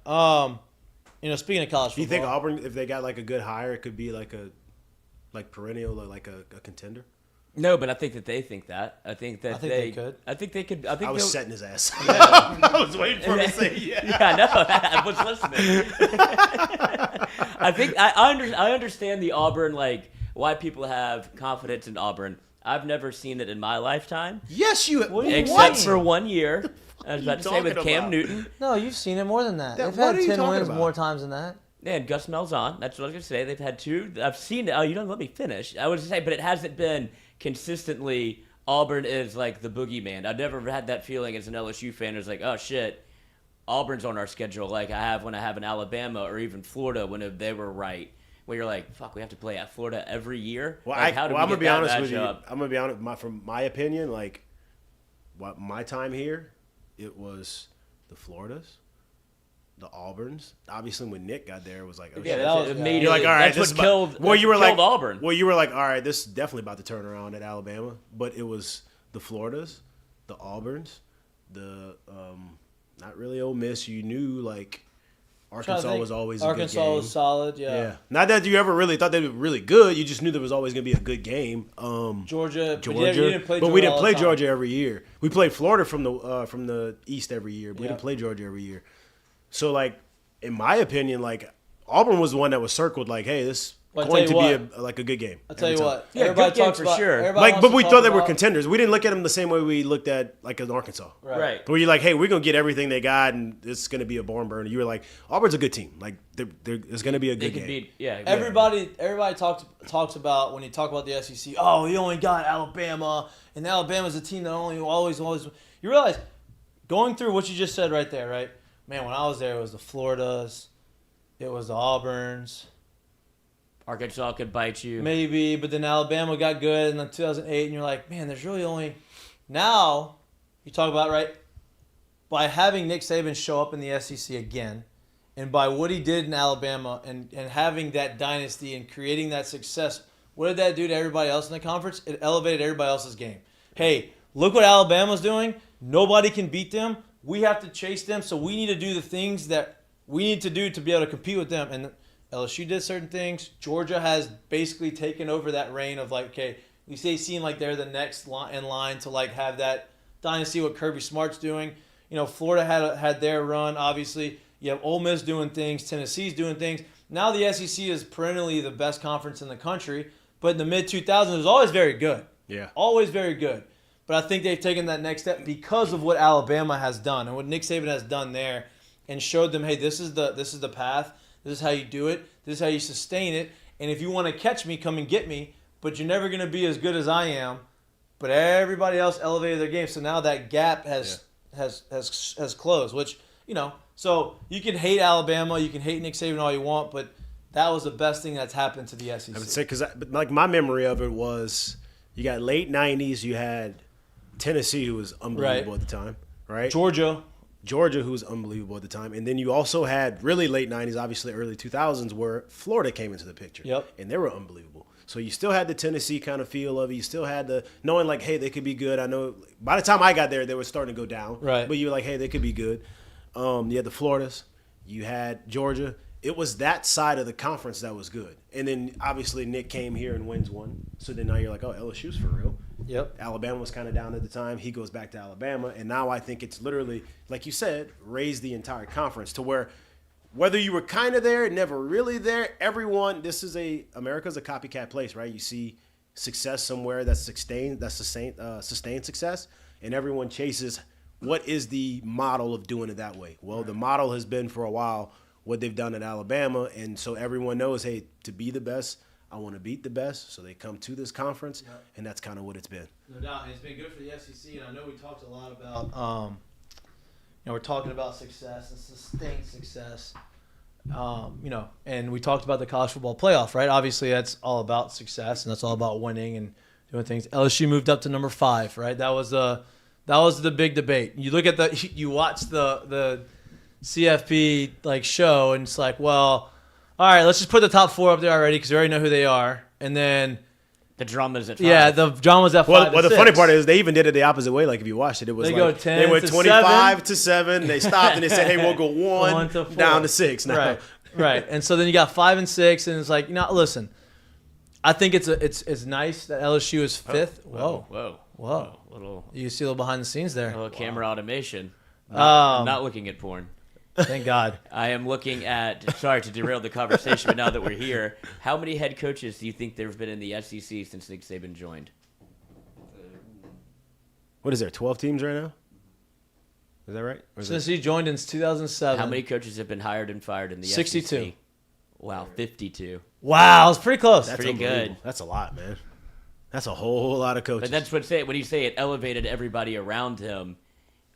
Speaking of college football. Do you think Auburn, if they got a good hire, it could be perennial, like a contender? No, but I think that they think that. I think they could. I think they could. I was setting his ass. Yeah. I was waiting for him to say yeah. Yeah, no, I was listening. I think I understand the Auburn, why people have confidence in Auburn. I've never seen it in my lifetime. Yes, you have. Except for 1 year. I was about to say with Cam Newton. No, you've seen it more than that. They've what had are you 10 talking wins about? more times than that. Yeah, and Gus Malzahn. That's what I was going to say. They've had 2. I've seen it. Oh, you don't let me finish. I was going to say, but it hasn't been consistently Auburn is like the boogeyman. I've never had that feeling as an LSU fan. It's like, oh, shit, Auburn's on our schedule like I have when I have an Alabama or even Florida when they were right. Where you're like, fuck, we have to play at Florida every year? Well, how do we I'm get gonna be that honest with you. matchup? I'm gonna be honest. From my opinion, my time here, it was the Floridas, the Auburns. Obviously, when Nick got there, it was like, oh, Yeah, shit. that was immediately. You're like, all right, that's this what is killed. You were killed Auburn. Well, you were like, all right, this is definitely about to turn around at Alabama. But it was the Floridas, the Auburns, the not really Ole Miss. You knew Arkansas was always a good game. Arkansas was solid, yeah. Not that you ever really thought they were really good. You just knew there was always going to be a good game. Georgia. But you didn't play Georgia we didn't all play the time. Georgia every year. We played Florida from the East every year, but we didn't play Georgia every year. So, in my opinion, Auburn was the one that was circled hey, this is going to be a good game. I'll tell you what. Yeah, everybody good game talks for about, sure. everybody wants But to we talk thought they were about- contenders. We didn't look at them the same way we looked at in Arkansas. Right. Where you're like, hey, we're going to get everything they got, and it's going to be a barn burner. You were like, Auburn's a good team. It's going to be a good game. Everybody talks about when you talk about the SEC. Oh, you only got Alabama, and Alabama's a team that always. You realize going through what you just said right there, right? Man, when I was there, it was the Floridas, it was the Auburns. Arkansas could bite you. Maybe, but then Alabama got good in 2008, and you're like, man, there's really only... Now, you talk about, right, by having Nick Saban show up in the SEC again, and by what he did in Alabama, and having that dynasty and creating that success, what did that do to everybody else in the conference? It elevated everybody else's game. Hey, look what Alabama's doing. Nobody can beat them. We have to chase them, so we need to do the things that we need to do to be able to compete with them. And LSU did certain things. Georgia has basically taken over that reign of like, okay, you seem like they're the next in line to like have that dynasty. What Kirby Smart's doing. Florida had their run. Obviously, you have Ole Miss doing things. Tennessee's doing things. Now the SEC is perennially the best conference in the country. But in the mid-2000s, it was always very good. Yeah. Always very good. But I think they've taken that next step because of what Alabama has done and what Nick Saban has done there, and showed them, hey, this is the path. This is how you do it. This is how you sustain it. And if you want to catch me, come and get me. But you're never going to be as good as I am. But everybody else elevated their game, so now that gap has closed. Which so you can hate Alabama, you can hate Nick Saban all you want, but that was the best thing that's happened to the SEC. I would say because like my memory of it was you got late '90s, you had Tennessee, who was unbelievable at the time, right? Georgia, who was unbelievable at the time. And then you also had really late 90s, obviously early 2000s, where Florida came into the picture. Yep. And they were unbelievable. So you still had the Tennessee kind of feel of it. You still had the knowing like, hey, they could be good. I know by the time I got there, they were starting to go down. Right. But you were like, hey, they could be good. You had the Floridas. You had Georgia. It was that side of the conference that was good. And then obviously Nick came here and wins one. So then now you're like, oh, LSU's for real. Yep. Alabama was kind of down at the time. He goes back to Alabama. And now I think it's literally, like you said, raised the entire conference to where whether you were kind of there, never really there, everyone, America's a copycat place, right? You see success somewhere that's sustained success, and everyone chases what is the model of doing it that way. Well, the model has been for a while what they've done at Alabama, and so everyone knows, hey, to be the best, I want to beat the best, so they come to this conference, and that's kind of what it's been. No doubt, and it's been good for the SEC, and I know we talked a lot about, we're talking about success and sustained success, and we talked about the college football playoff, right? Obviously, that's all about success, and that's all about winning and doing things. LSU moved up to number 5, right? That was the big debate. You look at you watch the CFP show, and it's like, well, all right, let's just put the top 4 up there already because we already know who they are, and then the drama's at 5. Yeah, the drama's at 5. Well, the funny part is they even did it the opposite way. Like if you watched it, it was they like go 10 they went to 25 to 7. They stopped and they said, "Hey, we'll go 1 to 4. down to 6 now." Right. And so then you got 5 and 6, and it's like, listen. I think it's nice that LSU is 5th. Whoa. Little. You see a little behind the scenes there. A little camera automation. I'm not looking at porn. Thank God. I am looking at, sorry to derail the conversation, but now that we're here, how many head coaches do you think there have been in the SEC since Nick Saban joined? What is there, 12 teams right now? Is that right? Since he joined in 2007. How many coaches have been hired and fired in the 62. SEC? Wow, 52. Wow, it's pretty close. That's pretty good. That's a lot, man. That's a whole lot of coaches. But that's when you say it elevated everybody around him.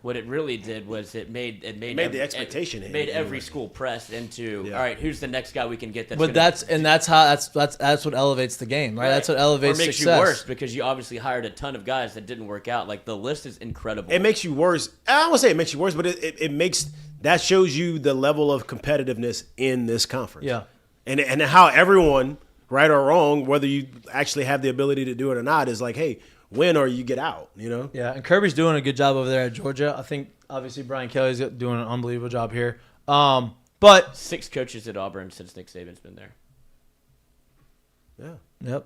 What it really did was it made the expectation. It made every school press into all right. Who's the next guy we can get? That's that's what elevates the game, right? That's what elevates or makes success. you worse because you obviously hired a ton of guys that didn't work out. Like the list is incredible. It makes you worse. I don't want to say it makes you worse, but it makes that shows you the level of competitiveness in this conference. Yeah, and how everyone, right or wrong, whether you actually have the ability to do it or not, is like, hey, win or you get out, Yeah, and Kirby's doing a good job over there at Georgia. I think, obviously, Brian Kelly's doing an unbelievable job here. But 6 coaches at Auburn since Nick Saban's been there. Yeah. Yep.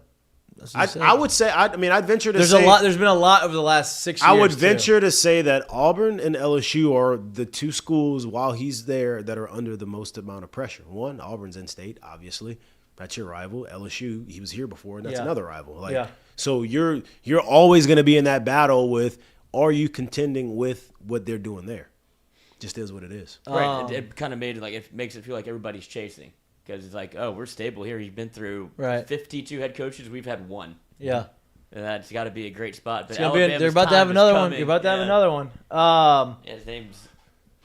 I would say, I'd venture to say. There's been a lot over the last 6 years. I would venture to say that Auburn and LSU are the 2 schools while he's there that are under the most amount of pressure. One, Auburn's in state, obviously. That's your rival. LSU, he was here before, and that's another rival. So you're always going to be in that battle with, are you contending with what they're doing there? Just is what it is. Right. It kind of made it it makes it feel like everybody's chasing because it's like, oh, we're stable here. You've been through 52 head coaches. We've had 1. Yeah. And that's got to be a great spot. But they're about to have another one. You're about to have another one. His name's.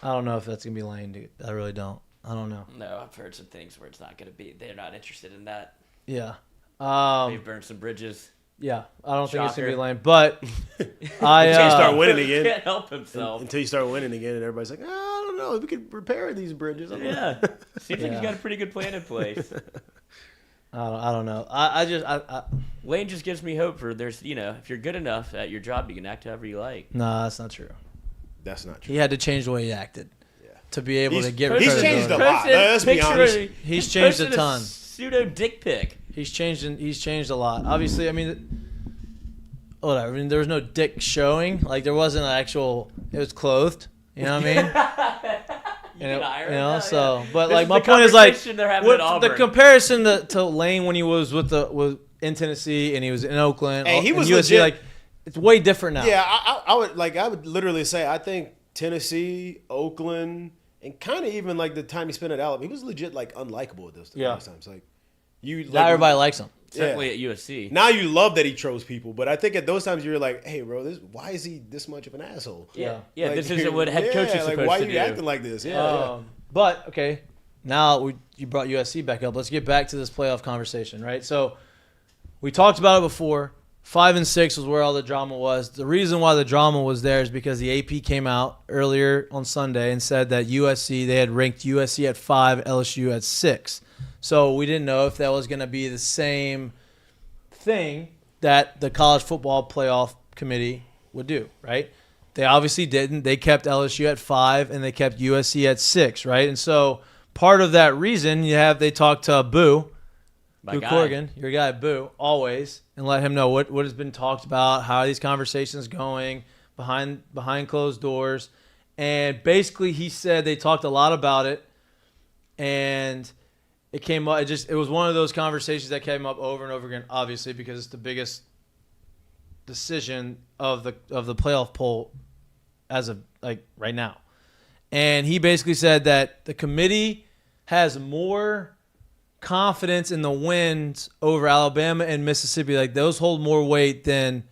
I don't know if that's going to be Lane, dude. I really don't. I don't know. No, I've heard some things where it's not going to be. They're not interested in that. Yeah. They've burned some bridges. Yeah, I don't think it's going to be Lane. But until you start winning again. Can't help himself. Until you start winning again and everybody's like, I don't know. We could repair these bridges. Seems like he's got a pretty good plan in place. I don't know. I Lane just gives me hope for if you're good enough at your job, you can act however you like. No, that's not true. That's not true. He had to change the way he acted. Yeah. to be able to get. He's changed a lot. Let's be honest. He's changed a ton. Pseudo dick pic. He's changed a lot. Obviously, I mean, whatever. I mean, there was no dick showing. Like there wasn't an actual. It was clothed. You know what I mean? So, but This like is my the point is like conversation they're having at the Auburn. comparison to Lane when he was in Tennessee and he was in Oakland. Hey, he and was USC, legit. like it's way different now. Yeah, I would literally say I think Tennessee, Oakland, and kind of even like the time he spent at Alabama, he was legit like unlikable at those times. Like Now everybody likes him. Certainly at USC. Now you love that he chose people, but I think at those times you were like, "Hey, bro, why is he this much of an asshole?" Yeah, like, this isn't what head coach is supposed like, why to are do. you acting like this? Yeah. But okay, now you brought USC back up. Let's get back to this playoff conversation, right? So we talked about it before. 5 and 6 was where all the drama was. The reason why the drama was there is because the AP came out earlier on Sunday and said that they had ranked USC at 5, LSU at 6. So we didn't know if that was going to be the same thing that the college football playoff committee would do, right? They obviously didn't. They kept LSU at 5 and they kept USC at 6, right? And so part of that reason they talked to Boo Corrigan, your guy Boo, always, and let him know what has been talked about, how are these conversations going behind closed doors. And basically he said they talked a lot about it and it came up. It was one of those conversations that came up over and over again, obviously, because it's the biggest decision of the playoff poll as of like right now. And he basically said that the committee has more confidence in the wins over Alabama and Mississippi. Like those hold more weight than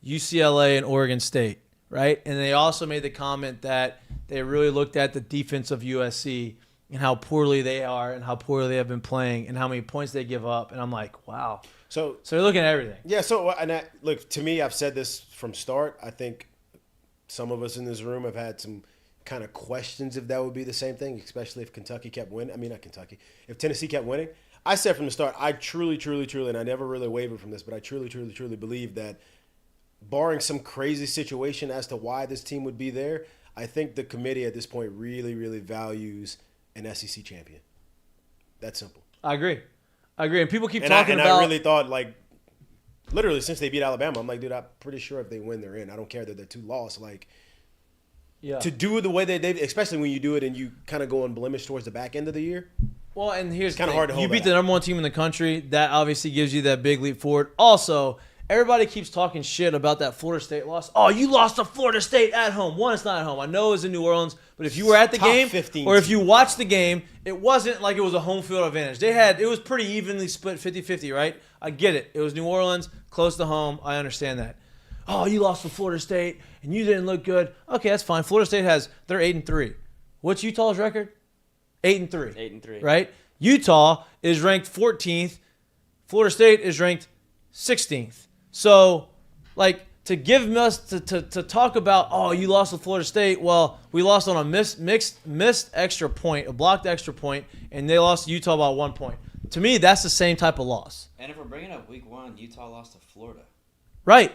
UCLA and Oregon State, right? And they also made the comment that they really looked at the defense of USC and how poorly they are and how poorly they have been playing and how many points they give up. And I'm like, wow. So they're looking at everything. Yeah, so look, to me, I've said this from start. I think some of us in this room have had some kind of questions if that would be the same thing, especially if Kentucky kept winning. I mean, not Kentucky. If Tennessee kept winning. I said from the start, I truly, and I never really wavered from this, but I truly believe that barring some crazy situation as to why this team would be there, I think the committee at this point really, really values an SEC champion. That's simple. I agree. And people keep I about. really thought, like, literally since they beat Alabama, I'm like, dude, I'm pretty sure if they win, they're in. I don't care that they're 2 loss. Like, to do it the way they especially when you do it and you kind of go unblemished towards the back end of the year. Well, and here's kind of hard to hold. You beat the number 1 team in the country. That obviously gives you that big leap forward. Also, everybody keeps talking shit about that Florida State loss. Oh, you lost to Florida State at home. One, it's not at home. I know it was in New Orleans, but if you were at the game or if you watched the game, it wasn't like it was a home field advantage. It was pretty evenly split 50-50, right? I get it. It was New Orleans, close to home. I understand that. Oh, you lost to Florida State and you didn't look good. Okay, that's fine. Florida State they're 8-3. What's Utah's record? 8-3. 8-3. Right? Utah is ranked 14th. Florida State is ranked 16th. So, like, to give us to talk about, oh, you lost to Florida State. Well, we lost on a missed extra point, a blocked extra point, and they lost to Utah by 1 point. To me, that's the same type of loss. And if we're bringing up week 1, Utah lost to Florida. Right.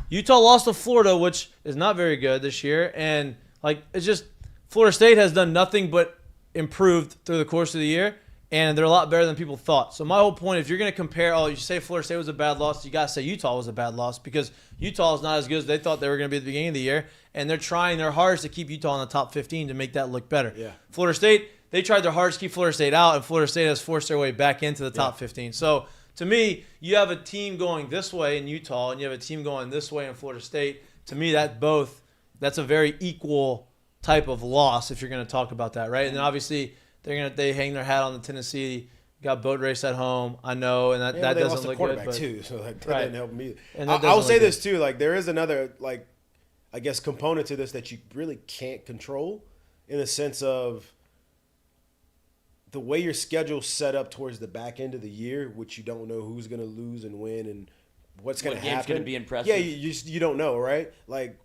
Utah lost to Florida, which is not very good this year. And, like, it's just Florida State has done nothing but improved through the course of the year, and they're a lot better than people thought. So my whole point, if you're going to compare, you say Florida State was a bad loss, you got to say Utah was a bad loss because Utah is not as good as they thought they were going to be at the beginning of the year, and they're trying their hardest to keep Utah in the top 15 to make that look better. Yeah. Florida State, they tried their hardest to keep Florida State out, and Florida State has forced their way back into the top 15. So to me, you have a team going this way in Utah, and you have a team going this way in Florida State. To me, that's a very equal type of loss if you're going to talk about that, right? And then obviously they hang their hat on the Tennessee, got boat race at home. I know, and that doesn't look good. But, too, so that didn't help me. And I will say this too, like there is another I guess component to this that you really can't control, in the sense of the way your schedule's set up towards the back end of the year, which you don't know who's going to lose and win and what's going to happen. Game's going to be impressive. Yeah, you don't know, right? Like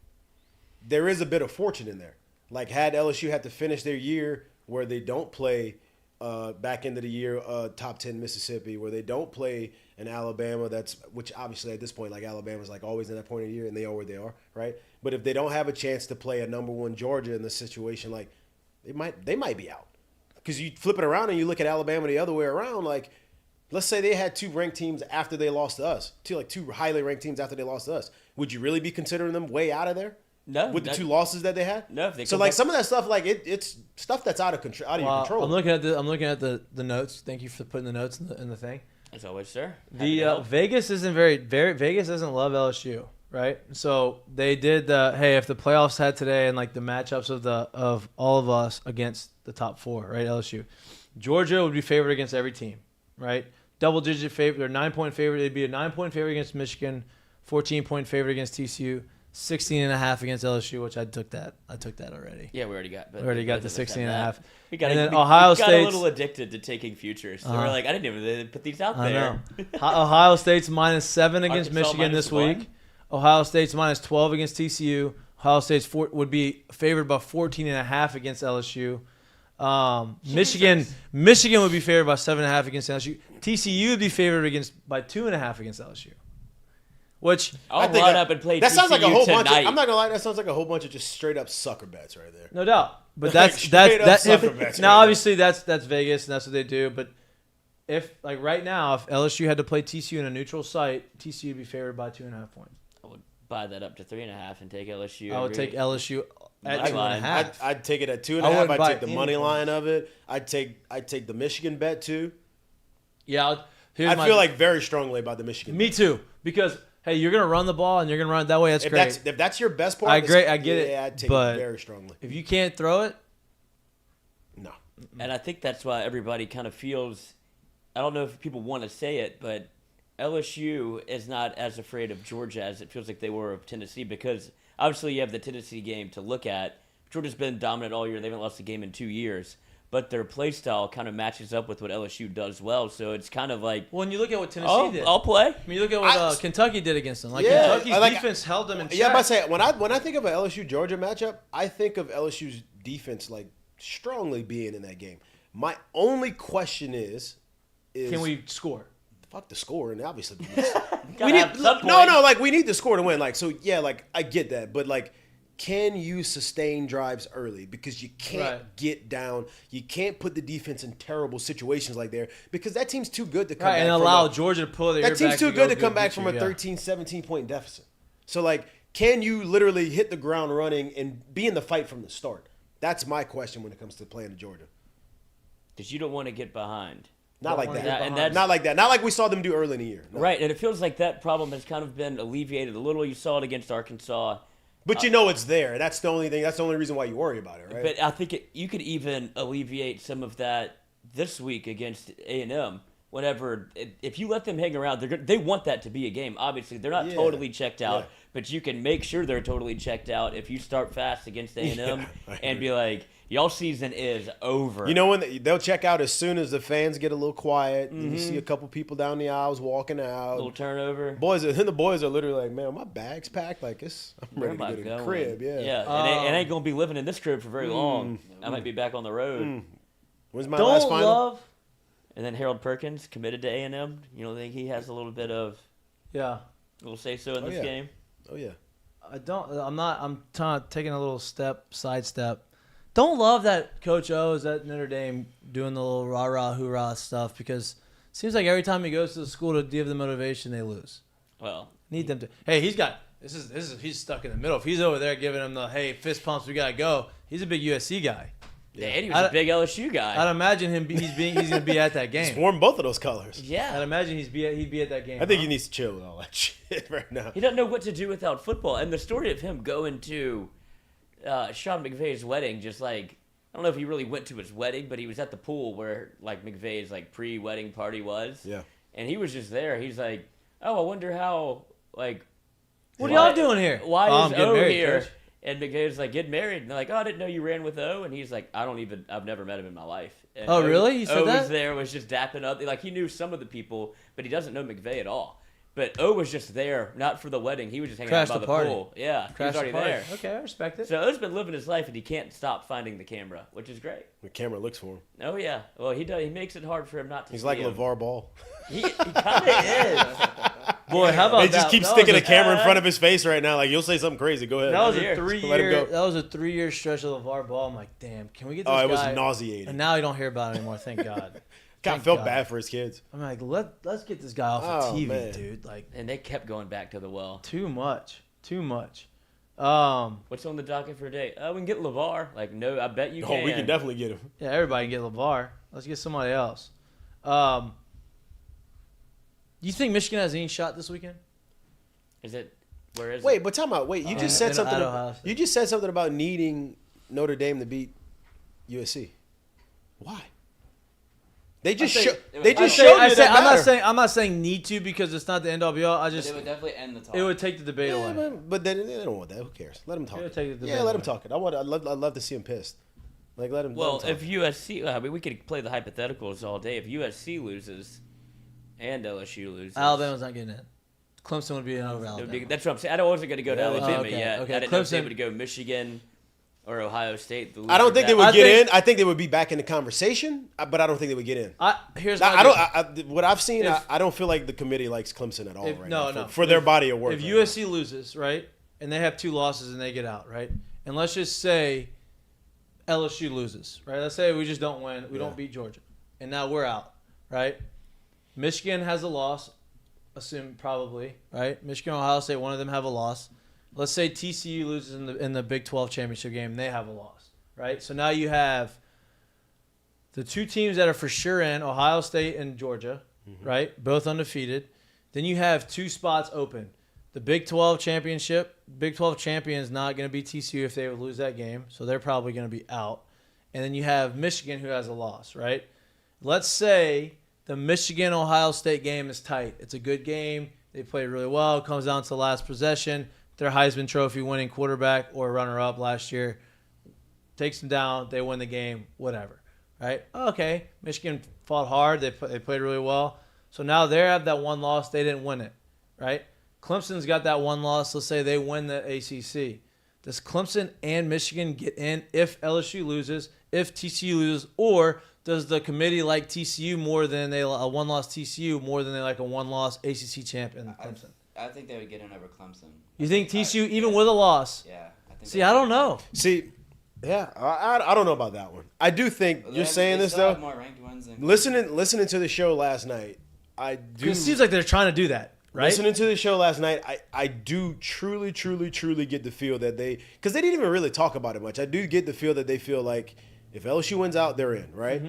there is a bit of fortune in there. Like had LSU had to finish their year where they don't play back into the year top 10 Mississippi, where they don't play an Alabama which obviously at this point, like Alabama's like always in that point of the year and they are where they are, right? But if they don't have a chance to play a number 1 Georgia in this situation, like they might be out. Because you flip it around and you look at Alabama the other way around, like, let's say they had 2 ranked teams after they lost to us. 2 highly ranked teams after they lost to us. Would you really be considering them way out of there? No. With the 2 losses that they had? No. If they so like some of that stuff, like it's stuff that's out of your control. I'm looking at the notes. Thank you for putting the notes in the thing. As always, sir. Vegas Vegas doesn't love LSU, right? So they did if the playoffs had today and like the matchups of all of us against the top 4, right? LSU, Georgia would be favored against every team, right? Double-digit favorite. They're 9-point favorite. They'd be a 9-point favorite against Michigan, 14-point favorite against TCU, 16.5 against LSU, which I took that already. Yeah, we already got. We already got the 16.5. We got. And then Ohio State got a little addicted to taking futures. So we're like, I didn't even put these out there. I know. Ohio State's -7 against Michigan this week. Ohio State's -12 against TCU. Ohio State's would be favored by 14.5 against LSU. Michigan would be favored by 7.5 against LSU. TCU would be favored by 2.5 against LSU. Which I'll run up and play. That TCU sounds like a whole tonight. bunch. I'm not gonna lie. That sounds like a whole bunch of just straight up sucker bets right there. No doubt, but that's now obviously that's Vegas and that's what they do. But if like right now, if LSU had to play TCU in a neutral site, TCU would be favored by 2.5 points. I would buy that up to 3.5 and take LSU. I would take LSU at Money line. 2.5. I'd take it at 2.5. I wouldn't I'd buy take the any money points. line of it. I'd take the Michigan bet too. Yeah, I feel like very strongly about the Michigan. Me too, because hey, you're gonna run the ball and you're gonna run it that way. That's great. If that's your best part, I get it. Yeah, I'd take but it very strongly. If you can't throw it, no. And I think that's why everybody kind of feels. I don't know if people want to say it, but LSU is not as afraid of Georgia as it feels like they were of Tennessee, because obviously you have the Tennessee game to look at. Georgia's been dominant all year. They haven't lost a game in 2 years. But their play style kind of matches up with what LSU does well. So it's kind of like... when you look at what Tennessee did. I'll play. I mean, you look at what Kentucky did against them. Kentucky's defense held them in check. Yeah, but I say when I think of an LSU-Georgia matchup, I think of LSU's defense like strongly being in that game. My only question is can we score? Fuck the score, and obviously we need we need the score to win. I get that, but like, can you sustain drives early? Because you can't get down. You can't put the defense in terrible situations like there, because that team's too good to come back and allow Georgia to pull their ear That team's back too to good go to come back beat from you, a 13, 17-point deficit. So, like, can you literally hit the ground running and be in the fight from the start? That's my question when it comes to playing Georgia. Because you don't want to get behind. Not like that. And not like that. Not like we saw them do early in the year. No. Right, and it feels like that problem has kind of been alleviated a little. You saw it against Arkansas. But you know it's there. That's the only thing. That's the only reason why you worry about it, right? But I think you could even alleviate some of that this week against A&M. If you let them hang around, they want that to be a game. Obviously, they're not totally checked out, but you can make sure they're totally checked out if you start fast against A&M and be like, y'all season is over. You know when they'll check out as soon as the fans get a little quiet and you see a couple people down the aisles walking out. A little turnover. The boys are literally like, man, my bag's packed. Like I'm ready to Where go am to I the crib. Yeah. Yeah. It ain't gonna be living in this crib for very long. I might be back on the road. When's my last final? And then Harold Perkins committed to A&M. You don't think he has a little bit of little say so in this game? Oh yeah. I'm taking a little sidestep. Don't love that Coach O is at Notre Dame doing the little rah-rah, hoorah stuff, because it seems like every time he goes to the school to give them motivation, they lose. Well, need them to. Hey, he's stuck in the middle. If he's over there giving them the fist pumps, we gotta go. He's a big USC guy. Yeah, and he was a big LSU guy. I'd imagine he's gonna be at that game. He's worn both of those colors. Yeah, I'd imagine he'd be at that game. I think he needs to chill with all that shit right now. He doesn't know what to do without football, and the story of him going to Sean McVay's wedding, just like, I don't know if he really went to his wedding, but he was at the pool where like McVay's like pre-wedding party was. Yeah. And he was just there. He's like, oh, I wonder how, like, what are y'all doing here? Why is getting O married, here? Coach. And McVay's like, get married. And they're like, oh, I didn't know you ran with O. And he's like, I've never met him in my life. And Oh, really? He said O that? was there, was just dapping up. Like, he knew some of the people, but he doesn't know McVay at all. But O was just there, not for the wedding. He was just hanging out by the pool. Yeah, he was already there. Okay, I respect it. So O's been living his life, and he can't stop finding the camera, which is great. The camera looks for him. Oh, yeah. Well, he does. He makes it hard for him not to He's see like him. LeVar Ball. He kind of is. Boy, how about They that? just keep That sticking was a camera in front of his face right now. Like, you'll say something crazy. Go ahead. That was Here. a 3 Let him year. go. That was a 3-year stretch of LeVar Ball. I'm like, damn, can we get this guy? Oh, it was nauseating. And now you don't hear about it anymore. Thank God. I felt bad for his kids. I'm like, let's get this guy off of TV, man. dude. Like, And they kept going back to the well. too much. What's on the docket for today? We can get LeVar. Like, no, I bet you can. Oh, we can definitely get him. Yeah, everybody can get LeVar. Let's get somebody else. You think Michigan has any shot this weekend? Is it? Where is it? Wait, but time out. Wait, you just said something. at Ohio State. You just said something about needing Notre Dame to beat USC. Why? They just showed you that matter. I'm not saying need to because it's not the end all be all. It would definitely end the talk. It would take the debate away. But then they don't want that. Who cares? Let them talk. It would take the Yeah, debate let them away. talk it. I'd love to see him pissed. Like let him. Well, let him if USC, I mean, we could play the hypotheticals all day. If USC loses and LSU loses, Alabama's not getting in. Clemson would be in over it would Alabama. be, that's what I'm saying. I wasn't going to go to Alabama okay, yet. okay. I didn't know if they Clemson- would go Michigan or Ohio State. I don't think they would get in. I think they would be back in the conversation, but I don't think they would get in. What I've seen, I don't feel like the committee likes Clemson at all now for their body of work. If USC loses, right, and they have 2 losses and they get out, right, and let's just say LSU loses, right? Let's say we just don't win, we don't beat Georgia, and now we're out, right? Michigan has a loss, assume probably, right? Michigan, Ohio State, one of them have a loss. Let's say TCU loses in the Big 12 championship game, and they have a loss, right? So now you have the 2 teams that are for sure in, Ohio State and Georgia, right? Both undefeated. Then you have 2 spots open. The Big 12 championship, Big 12 champion is not going to be TCU if they would lose that game, so they're probably going to be out. And then you have Michigan who has a loss, right? Let's say the Michigan-Ohio State game is tight. It's a good game. They played really well. It comes down to the last possession. Their Heisman Trophy winning quarterback or runner-up last year takes them down. They win the game, whatever, right? Okay, Michigan fought hard. They played really well. So now they have that 1 loss. They didn't win it, right? Clemson's got that 1 loss. Let's say they win the ACC. Does Clemson and Michigan get in if LSU loses, if TCU loses, or does the committee like TCU more than a 1-loss TCU more than they like a 1-loss ACC champ in Clemson? I think they would get in over Clemson. You think TCU, even with a loss? Yeah. See, I don't know. See, yeah, I don't know about that one. I do think you're saying this though. More ranked ones than Listening to the show last night, I do. It seems like they're trying to do that, right? Listening to the show last night, I do truly get the feel that because they didn't even really talk about it much. I do get the feel that they feel like if LSU wins out, they're in, right?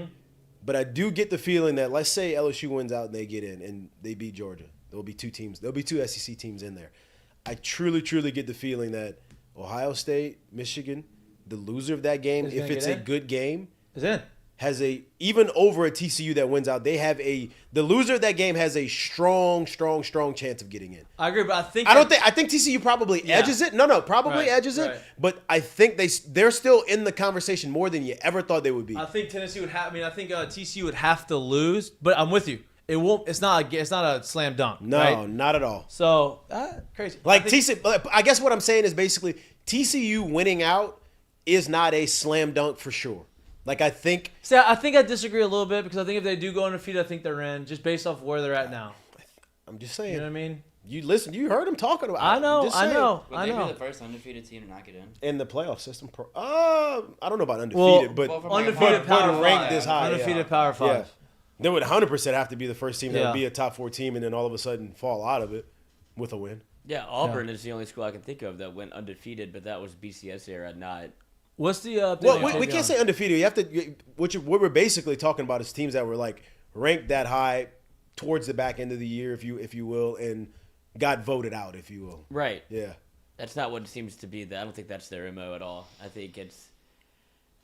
But I do get the feeling that let's say LSU wins out and they get in and they beat Georgia. There'll be 2 teams. There'll be 2 SEC teams in there. I truly get the feeling that Ohio State, Michigan, the loser of that game, if it's a good game, is in. Has even over a TCU that wins out, the loser of that game has a strong chance of getting in. I agree, but I think I think TCU probably edges it. Probably edges it. But I think they're still in the conversation more than you ever thought they would be. I think Tennessee would have. I mean, I think TCU would have to lose, but I'm with you. It won't. It's not a slam dunk. No, right? not at all. So crazy. Like TCU, I guess what I'm saying is basically TCU winning out is not a slam dunk for sure. Like I think. See, I think I disagree a little bit because I think if they do go undefeated, I think they're in just based off where they're at now. I'm just saying. You know what I mean? You heard him talking about. I know. Would they be the first undefeated team to not get in the playoff system? I don't know about undefeated, but undefeated Power ranked 5. this high, Undefeated Power 5. Yeah. They would 100% have to be the first team that would be a top 4 team, and then all of a sudden fall out of it with a win. Yeah, Auburn is the only school I can think of that went undefeated, but that was BCS era, not. What's the? Well, we can't say undefeated. You have to. What we're basically talking about is teams that were like ranked that high towards the back end of the year, if you will, and got voted out, if you will. Right. Yeah. That's not what it seems to be. I don't think that's their MO at all. I think it's.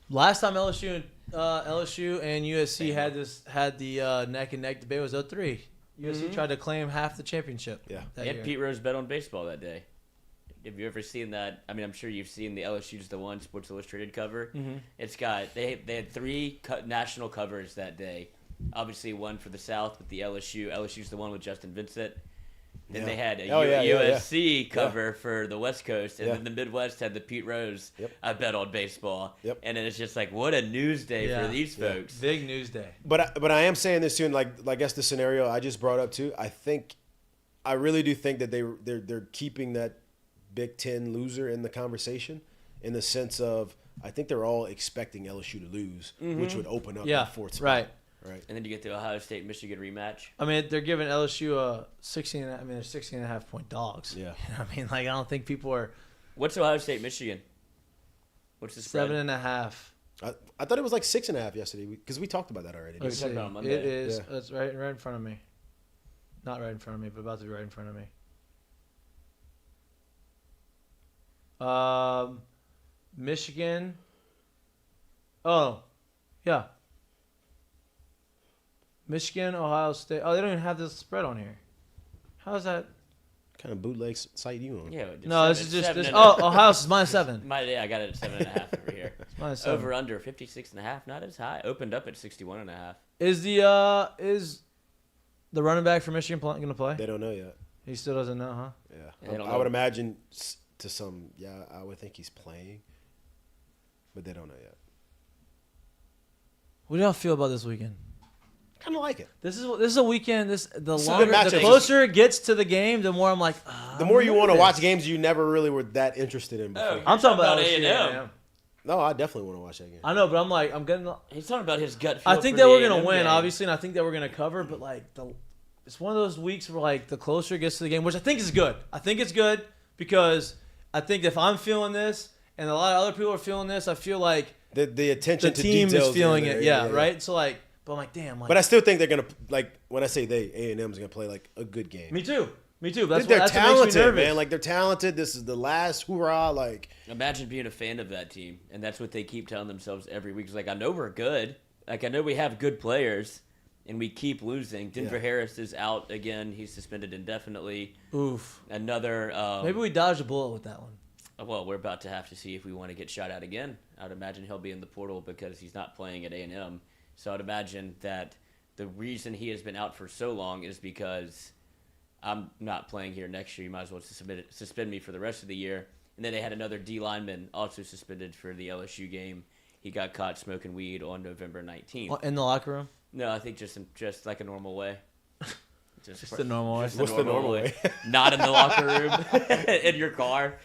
Last time LSU and USC had the neck and neck debate was 2003. USC tried to claim half the championship. Yeah. They had Pete Rose bet on baseball that day. Have you ever seen that? I mean, I'm sure you've seen the LSU's the One Sports Illustrated cover. It's got they had 3 national covers that day. Obviously, one for the South with the LSU. LSU's the one with Justin Vincent. Then they had a USC cover for the West Coast, and then the Midwest had the Pete Rose. I bet on baseball, and then it's just like what a news day for these folks. Big news day. But I am saying this too, and like I guess the scenario I just brought up too. I think I really do think that they're keeping that Big Ten loser in the conversation, in the sense of I think they're all expecting LSU to lose, which would open up that fourth spot. Right. And then you get the Ohio State-Michigan rematch. I mean, they're giving LSU a 16. I mean, they're 16.5 point dogs. Yeah. You know what I mean, like I don't think people are. What's Ohio State-Michigan? What's the spread? 7.5. I thought it was like 6.5 yesterday because we talked about that already. We talked about it on Monday. It is. Yeah. It's right in front of me. Not right in front of me, but about to be right in front of me. Michigan. Oh, yeah. Michigan, Ohio State. Oh, they don't even have this spread on here. How is that? What kind of bootleg site you on? Yeah. No, this is just. Ohio is -7. Yeah, I got it at 7.5 over here. It's -7. Over under 56.5, not as high. Opened up at 61.5. Is the running back for Michigan going to play? They don't know yet. He still doesn't know, huh? Yeah. I would imagine to some. Yeah, I would think he's playing, but they don't know yet. What do y'all feel about this weekend? Kind of like it. This is a weekend. The closer it gets to the game, the more I'm like. The more you want to watch games you never really were that interested in before. I'm talking about A&M. No, I definitely want to watch that game. I know, but I'm getting. He's talking about his gut feel. I think that we're gonna win, obviously, and I think that we're gonna cover. But like it's one of those weeks where like the closer it gets to the game, which I think is good. I think it's good because I think if I'm feeling this and a lot of other people are feeling this, I feel like the attention the to team details is feeling there, it. Yeah, right. So like. But I'm like, damn. But I still think they're gonna when I say A&M's gonna play like a good game. Me too. But they're talented, man. Like they're talented. This is the last hoorah. Like imagine being a fan of that team, and that's what they keep telling themselves every week. It's like I know we're good. Like I know we have good players, and we keep losing. Denver Harris is out again. He's suspended indefinitely. Oof. Another. Maybe we dodged a bullet with that one. Well, we're about to have to see if we want to get shot out again. I'd imagine he'll be in the portal because he's not playing at A&M. So I'd imagine that the reason he has been out for so long is because I'm not playing here next year. You might as well suspend me for the rest of the year. And then they had another D lineman also suspended for the LSU game. He got caught smoking weed on November 19th. In the locker room? No, I think just like a normal way. Just the normal way. What's the normal way? Not in the locker room. In your car.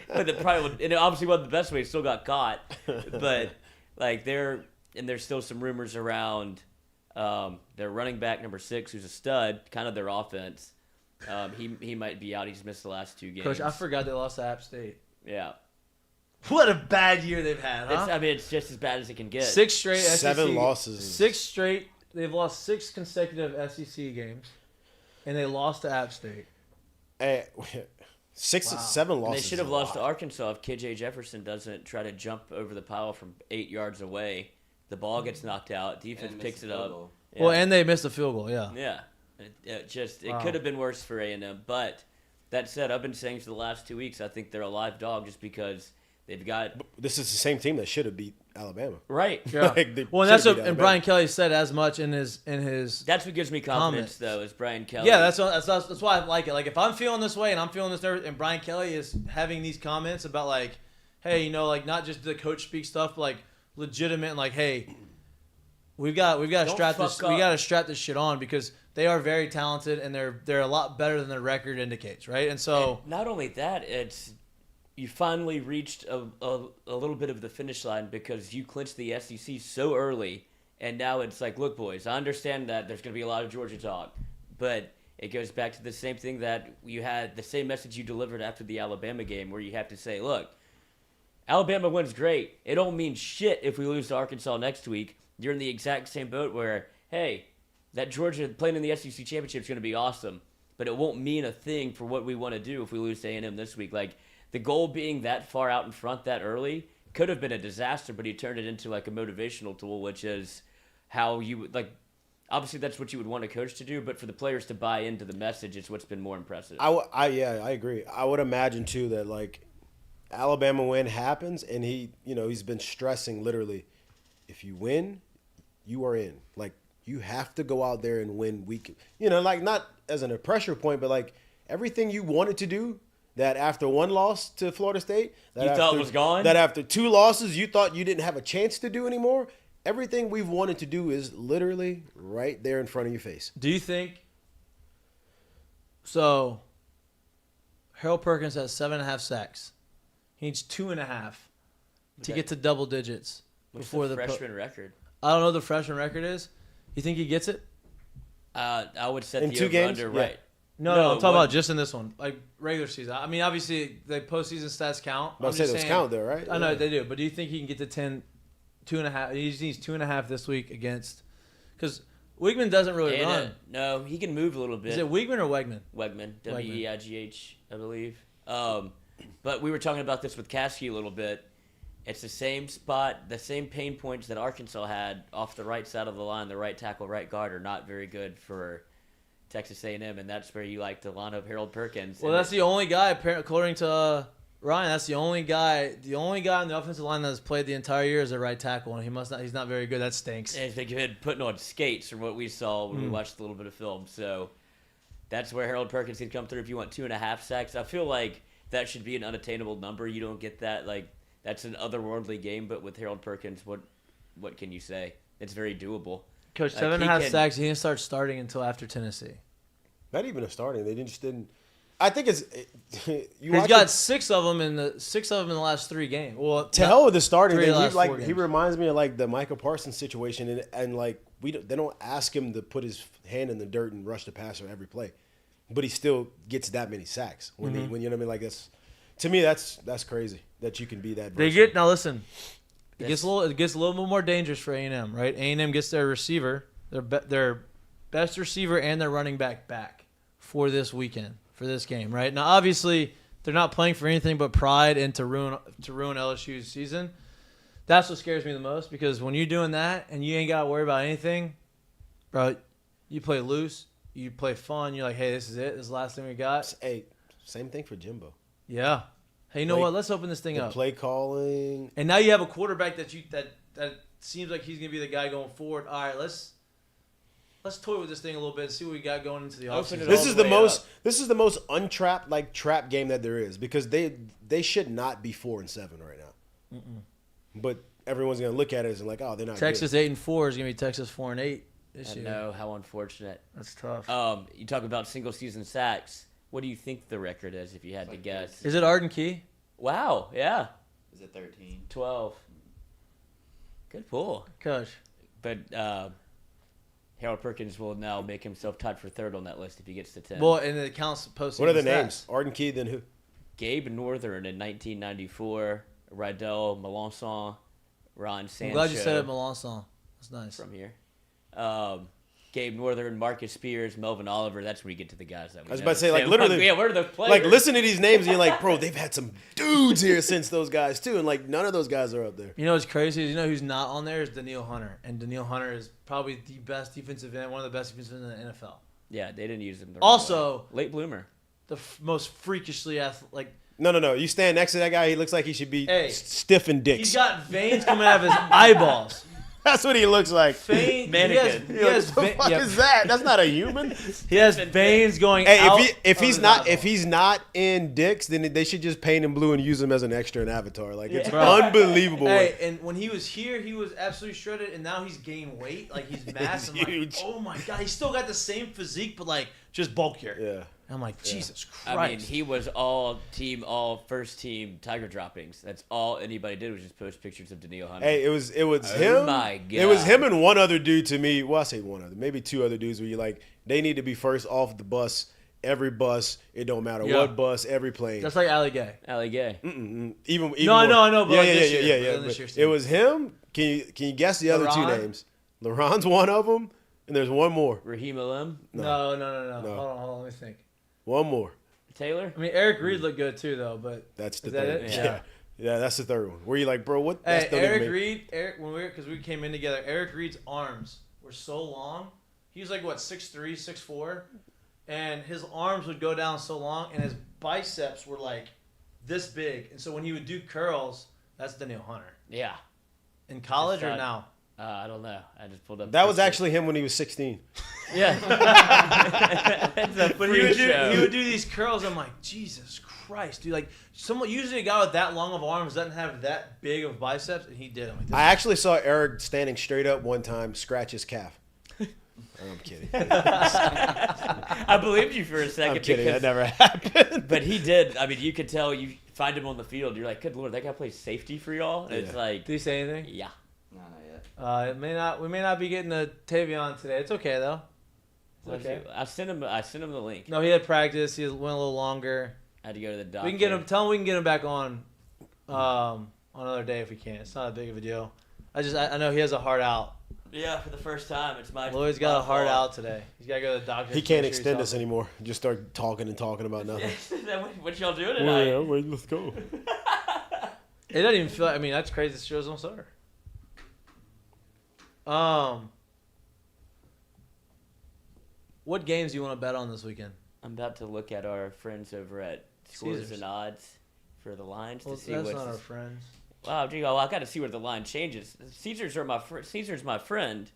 But it probably would, and it obviously wasn't the best way. He still got caught. But like there's still some rumors around their running back number 6, who's a stud, kind of their offense. He might be out. He's missed the last 2 games. Coach, I forgot they lost to App State. Yeah. What a bad year they've had, huh? It's just as bad as it can get. 6 straight SEC. 7 losses. 6 straight. They've lost 6 consecutive SEC games, and they lost to App State. 7 losses. And they should have lost to Arkansas if KJ Jefferson doesn't try to jump over the pile from 8 yards away. The ball gets knocked out. Defense picks it up. Yeah. Well, and they missed a field goal. Yeah. Yeah. It could have been worse for A&M. But that said, I've been saying for the last 2 weeks, I think they're a live dog just because they've got. This is the same team that should have beat Alabama. Right. Yeah. And Brian Kelly said as much in his. That's what gives me confidence, though, is Brian Kelly. Yeah, that's why I like it. Like if I'm feeling this way and I'm feeling this, and Brian Kelly is having these comments about like, hey, like not just the coach speak stuff, but like legitimate, and like, hey, we got to strap this shit on because they are very talented and they're a lot better than their record indicates, right? And so and not only that, you finally reached a little bit of the finish line because you clinched the SEC so early, and now it's like, look, boys, I understand that there's going to be a lot of Georgia talk, but it goes back to the same thing that you had, the same message you delivered after the Alabama game, where you have to say, look, Alabama wins great. It don't mean shit if we lose to Arkansas next week. You're in the exact same boat where, hey, that Georgia playing in the SEC championship is going to be awesome, but it won't mean a thing for what we want to do if we lose to A&M this week. Like, the goal being that far out in front that early could have been a disaster, but he turned it into like a motivational tool, which is how you would like. Obviously, that's what you would want a coach to do, but for the players to buy into the message is what's been more impressive. I agree. I would imagine too that like Alabama win happens, and he's been stressing literally, if you win, you are in. Like you have to go out there and win week. Like not as a pressure point, but like everything you wanted to do. That after 1 loss to Florida State, thought was gone? That after 2 losses, you thought you didn't have a chance to do anymore. Everything we've wanted to do is literally right there in front of your face. Do you think So, Harold Perkins has 7.5 sacks. He needs 2.5 to get to double digits before the freshman record. I don't know what the freshman record is. You think he gets it? I would set in the 2 games? over-under Yeah. right. No, I'm talking about just in this one, like regular season. I mean, obviously, the postseason stats count. I'll say those count, though, right? I know they do, but do you think he can get to 2.5? He just needs 2.5 this week against, because Weigman doesn't really run. No, he can move a little bit. Is it Weigman or Wegman? Wegman, W-E-I-G-H, I believe. But we were talking about this with Caskey a little bit. It's the same spot, the same pain points that Arkansas had off the right side of the line. The right tackle, right guard are not very good for Texas A&M, and that's where you like to line up Harold Perkins. Well, that's the only guy, according to Ryan. That's the only guy. The only guy on the offensive line that has played the entire year as a right tackle, and he's not very good. That stinks. And he's been good putting on skates from what we saw when we watched a little bit of film. So that's where Harold Perkins can come through if you want 2.5 sacks. I feel like that should be an unattainable number. You don't get that. Like, that's an otherworldly game, but with Harold Perkins, what can you say? It's very doable. Coach, 7.5 sacks. He didn't start starting until after Tennessee. Not even a starting. They just didn't. I think it's. He's got 6 of them in the last 3 games. Well, to hell with the starting. He reminds me of like the Michael Parsons situation, and like they don't ask him to put his hand in the dirt and rush the passer every play, but he still gets that many sacks when you know what I mean. Like that's, to me, that's crazy that you can be that. Now listen, it gets a little bit more dangerous for A&M, right? A&M gets their receiver, their best receiver, and their running back for this weekend, for this game, right? Now, obviously, they're not playing for anything but pride and to ruin LSU's season. That's what scares me the most, because when you're doing that and you ain't got to worry about anything, bro, you play loose, you play fun. You're like, hey, this is it. This is the last thing we got. Hey, same thing for Jimbo. Yeah. Hey, you know what? Let's open this thing up. Play calling. And now you have a quarterback that seems like he's going to be the guy going forward. All right, let's toy with this thing a little bit and see what we got going into the offseason. This is the most untrapped trap game that there is, because they should not be 4-7 right now. But everyone's gonna look at it and like, oh, they're not. Texas good. 8-4 is gonna be Texas 4-8 this year. I know, how unfortunate. That's tough. You talk about single season sacks. What do you think the record is, if you had to guess? Is it Arden Key? Wow, yeah. Is it 13? 12. Good pull, Coach. But Harold Perkins will now make himself tied for 3rd on that list if he gets to 10. Well, and it counts posting. What are the names? Arden Key, then who? Gabe Northern in 1994. Rydell Melanson. Ron Sancho. I'm glad you said it, Melanson. That's nice. From here. Gabe Northern, Marcus Spears, Melvin Oliver. That's where you get to the guys that we I was know. about to say, like, literally. Yeah, where are the players? Like, listen to these names, and you're like, bro, they've had some dudes here since those guys, too. And, like, none of those guys are up there. You know what's crazy is, you know who's not on there is Daniil Hunter. And Daniil Hunter is probably the best defensive end, one of the best defensive ends in the NFL. Yeah, they didn't use him. Also, late bloomer. The most freakishly athletic. No. You stand next to that guy, he looks like he should be stiff and dicks. He's got veins coming out of his eyeballs. That's what he looks like. Mannequin. What the fuck is that? That's not a human. He has veins going out. If he's not in dicks, then they should just paint him blue and use him as an extra in Avatar. Like, it's unbelievable. Hey, and when he was here, he was absolutely shredded, and now he's gained weight. Like, he's massive. Huge. Like, oh my god, he's still got the same physique, but like just bulkier. Yeah. I'm like, Jesus Christ. I mean, he was all first team Tiger droppings. That's all anybody did was just post pictures of Daniil Hunter. Hey, it was oh him. My God. It was him and one other dude to me. Well, I say one other, maybe 2 other dudes where you're like, they need to be first off the bus. Every bus, it don't matter what bus, every plane. That's like Ali Gay. Ali Gay. Even no, I know. But yeah. It was him. Can you guess the other 2 names? LeRon's one of them, and there's one more. Raheem Alim? No. Hold on. Let me think. One more. Taylor? I mean, Eric Reed looked good too, though. But that's the third. Yeah, that's the third one. Where you like, bro, what? Hey, Eric Reed. Because we came in together. Eric Reed's arms were so long. He was like what, 6'3", 6'4", and his arms would go down so long, and his biceps were like this big. And so when he would do curls, that's Daniil Hunter. Yeah. In college or now? I don't know. I just pulled up. That was actually him when he was 16. Yeah. But he would do these curls. I'm like, Jesus Christ, dude! Like, usually a guy with that long of arms doesn't have that big of biceps, and he did. I'm like, I actually saw Eric standing straight up one time, scratch his calf. I'm kidding. I believed you for a second. I'm kidding. Because, that never happened. But he did. I mean, you could tell. You find him on the field. You're like, good lord, that guy plays safety for y'all. And it's like, did he say anything? Yeah. No, not yet. We may not be getting a Tavion today. It's okay though. It's okay. I sent him the link. No, he had practice. He went a little longer. I had to go to the doctor. We can get him. Tell him we can get him back on another day if we can. It's not a big of a deal. I know he has a heart out. Yeah, for the first time, it's my. Lloyd's got a heart out today. He's got to go to the doctor. He can't extend us anymore. Just start talking about nothing. Is that what y'all doing tonight? Yeah, wait, let's go. It doesn't even feel. I mean, that's crazy. The show's on Sutter. What games do you want to bet on this weekend? I'm about to look at our friends over at Scores Caesars. and Odds for the lines Well, to see that's what's. not our friends. Wow, well, I got to see where the line changes. Caesar's my friend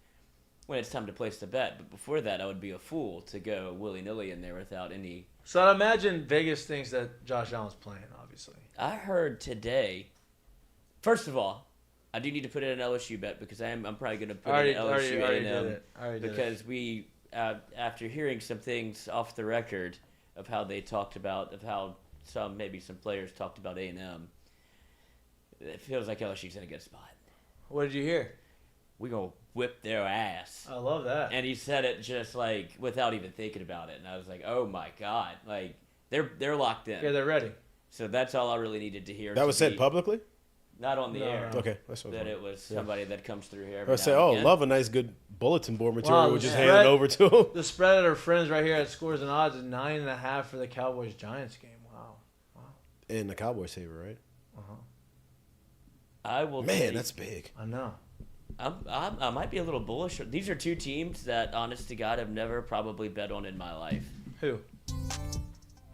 when it's time to place the bet, but before that, I would be a fool to go willy nilly in there without any. So I imagine Vegas thinks that Josh Allen's playing. Obviously, I heard today. First of all, I do need to put in an LSU bet because I'm probably going to put in LSU A&M because we after hearing some things off the record of how they talked about how some players talked about A&M. It feels like LSU's in a good spot. What did you hear? We gonna whip their ass. I love that. And he said it just like without even thinking about it, and I was like, oh my god, like they're locked in. Yeah, they're ready. So that's all I really needed to hear. That was said publicly? Not on the air. Okay, that's what it was somebody that comes through here. I say, love a nice good bulletin board material. Wow, we just hand it over to them. The spread at our friends right here at Scores and Odds is 9.5 for the Cowboys-Giants game. Wow. And the Cowboys favor, right? I will. Man, that's big. I know. I might be a little bullish. These are two teams that, honest to God, I've never probably bet on in my life. Who?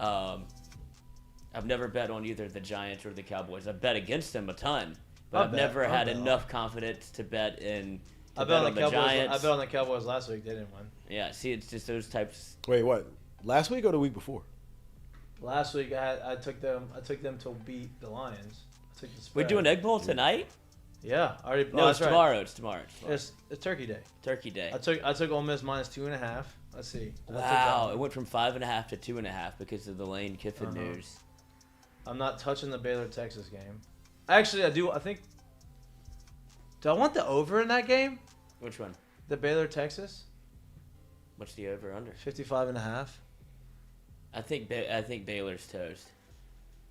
I've never bet on either the Giants or the Cowboys. I've bet against them a ton, but I've never had enough confidence to bet in. I bet on the Giants. I bet on the Cowboys last week. They didn't win. Yeah, see, it's just those types. Wait, what? Last week or the week before? Last week I took them to beat the Lions. I took the spread. We do an Egg Bowl tonight? Yeah, already. No, it's tomorrow. Right. It's tomorrow. It's Turkey Day. Turkey Day. I took Ole Miss -2.5. Let's see. Wow, it went from 5.5 to 2.5 because of the Lane Kiffin news. I'm not touching the Baylor Texas game. Actually, I do. I think. Do I want the over in that game? Which one? The Baylor Texas. What's the over under? 55.5. I think Baylor's toast.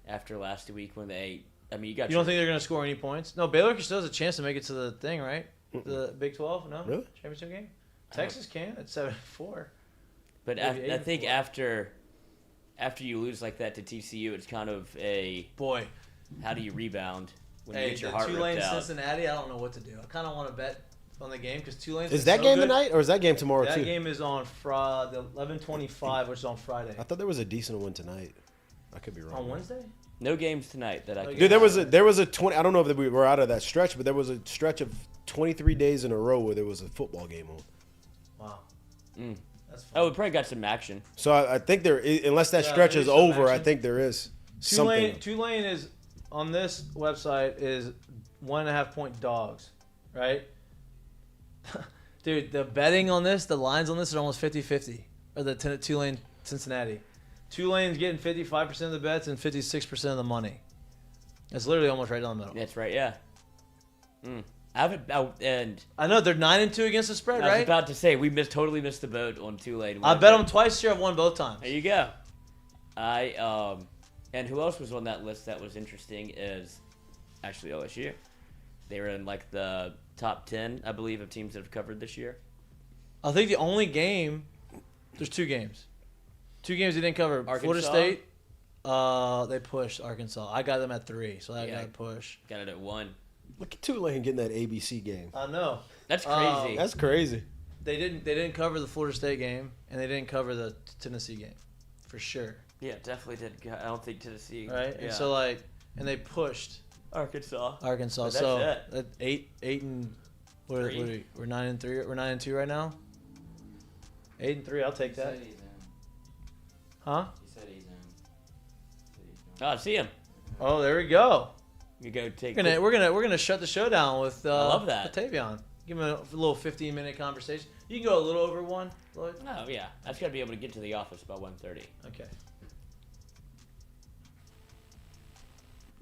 After last week when they, you got. You don't think they're gonna score any points? No, Baylor still has a chance to make it to the thing, right? The Big 12. No. Really? Championship game. Texas can at 7-4. But I think after you lose like that to TCU, it's kind of a boy. How do you rebound when you get your heart ripped Tulane out? Cincinnati. I don't know what to do. I kind of want to bet on the game because Tulane. Is that game tonight or is that game tomorrow too? That game is on Friday, 11:25, which is on Friday. I thought there was a decent one tonight. I could be wrong. On Wednesday? No games tonight that I can. Dude, there was a 20. I don't know if we were out of that stretch, but there was a stretch of 23 days in a row where there was a football game on. Wow. That's fun. Oh, we probably got some action. So I think there, unless that stretch is over, I think there is something. Tulane is on this website is 1.5 point dogs, right? Dude, the betting on this, the lines on this are almost 50-50. Or the Tulane Cincinnati. Tulane's getting 55% of the bets and 56% of the money. It's literally almost right down the middle. That's right, yeah. I know they're 9-2 against the spread, right? I was about to say we totally missed the boat on Tulane. I bet them twice this year. I've won both times. There you go. And who else was on that list that was interesting is actually LSU. They were in like the top 10, I believe, of teams that have covered this year. I think the only game, there's two games. Two games they didn't cover. Arkansas? Florida State, they pushed Arkansas. I got them at 3, so I got a push. Got it at 1. Look at Tulane getting that ABC game. I know. That's crazy. That's crazy. They didn't cover the Florida State game, and they didn't cover the Tennessee game, for sure. Yeah, definitely did. I don't think Tennessee. Right, yeah. and so and they pushed Arkansas. So at 8 and we're 9-3. We're 9-2 right now. 8-3. I'll take that. Huh? He said he's in. Oh, I see him. Oh, there we go. You go take. We're gonna shut the show down with. I love that. Tavion. Give him a little 15-minute conversation. You can go a little over 1, Lloyd. Oh yeah, I've got to be able to get to the office by 1:30. Okay.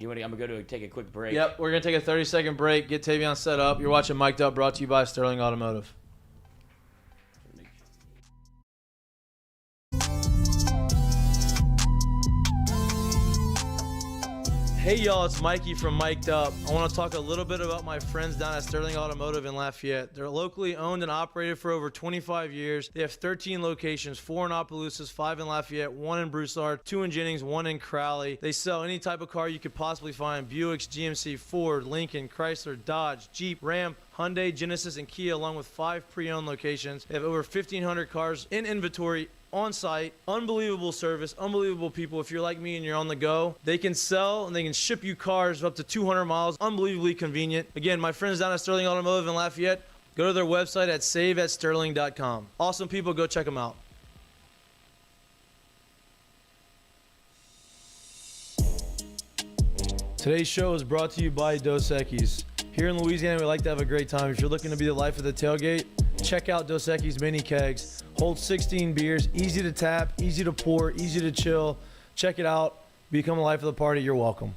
I'm gonna take a quick break. Yep, we're gonna take a 30-second break. Get Tavion set up. You're watching Mik'd Up, brought to you by Sterling Automotive. Hey y'all, it's Mikey from Mik'd Up. I want to talk a little bit about my friends down at Sterling Automotive in Lafayette. They're locally owned and operated for over 25 years. They have 13 locations, 4 in Opelousas, 5 in Lafayette, 1 in Broussard, 2 in Jennings, 1 in Crowley. They sell any type of car you could possibly find: Buicks, GMC, Ford, Lincoln, Chrysler, Dodge, Jeep, Ram, Hyundai, Genesis, and Kia, along with 5 pre-owned locations. They have over 1,500 cars in inventory on site. Unbelievable service, unbelievable people. If you're like me and you're on the go, they can sell and they can ship you cars up to 200 miles. Unbelievably convenient. Again, my friends down at Sterling Automotive in Lafayette, go to their website at saveatsterling.com. Awesome people, go check them out. Today's show is brought to you by Dos Equis. Here in Louisiana, we like to have a great time. If you're looking to be the life of the tailgate, check out Dos Equis mini kegs. Hold 16 beers, easy to tap, easy to pour, easy to chill. Check it out. Become a life of the party. You're welcome.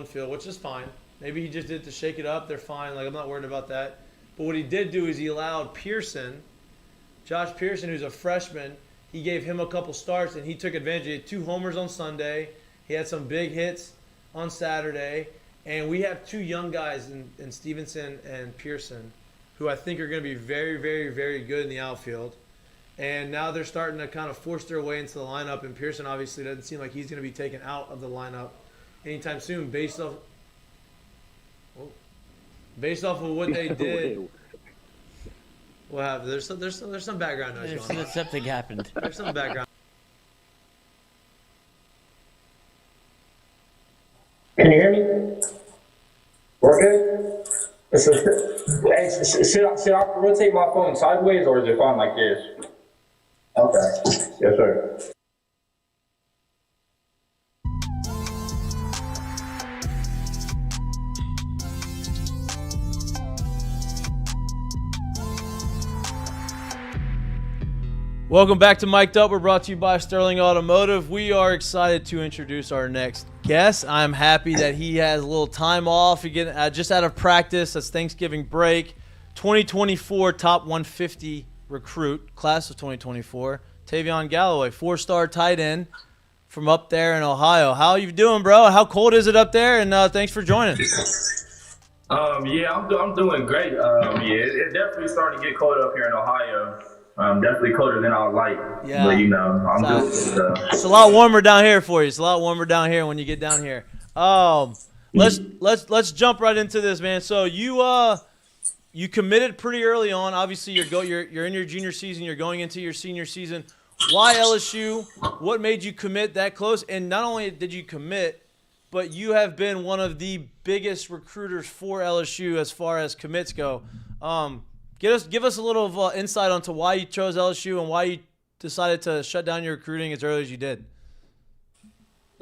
Field, which is fine. Maybe he just did it to shake it up. They're fine. Like, I'm not worried about that. But what he did do is he allowed Pearson, Josh Pearson, who's a freshman, he gave him a couple starts, and he took advantage. He had 2 homers on Sunday. He had some big hits on Saturday. And we have 2 young guys in Stevenson and Pearson who I think are going to be very, very, very good in the outfield. And now they're starting to kind of force their way into the lineup. And Pearson obviously doesn't seem like he's going to be taken out of the lineup anytime soon based off of what they did. What happened? There's some background noise going on. Something happened. There's some background. Can you hear me? We're good? Should I rotate my phone sideways or is it fine like this? Okay. Yes, sir. Welcome back to Mik'd Up. We're brought to you by Sterling Automotive. We are excited to introduce our next guest. I'm happy that he has a little time off. He just out of practice. That's Thanksgiving break. 2024 top 150 recruit, class of 2024. Tavion Galloway, 4-star tight end from up there in Ohio. How you doing, bro? How cold is it up there? And thanks for joining. Yeah, I'm doing great. It's definitely starting to get cold up here in Ohio. Definitely colder than I would like. Yeah. But, I'm doing It's a lot warmer down here for you. It's a lot warmer down here when you get down here. Let's jump right into this, man. So you committed pretty early on. Obviously, you're in your junior season. You're going into your senior season. Why LSU? What made you commit that close? And not only did you commit, but you have been one of the biggest recruiters for LSU as far as commits go. Give us a little insight onto why you chose LSU and why you decided to shut down your recruiting as early as you did.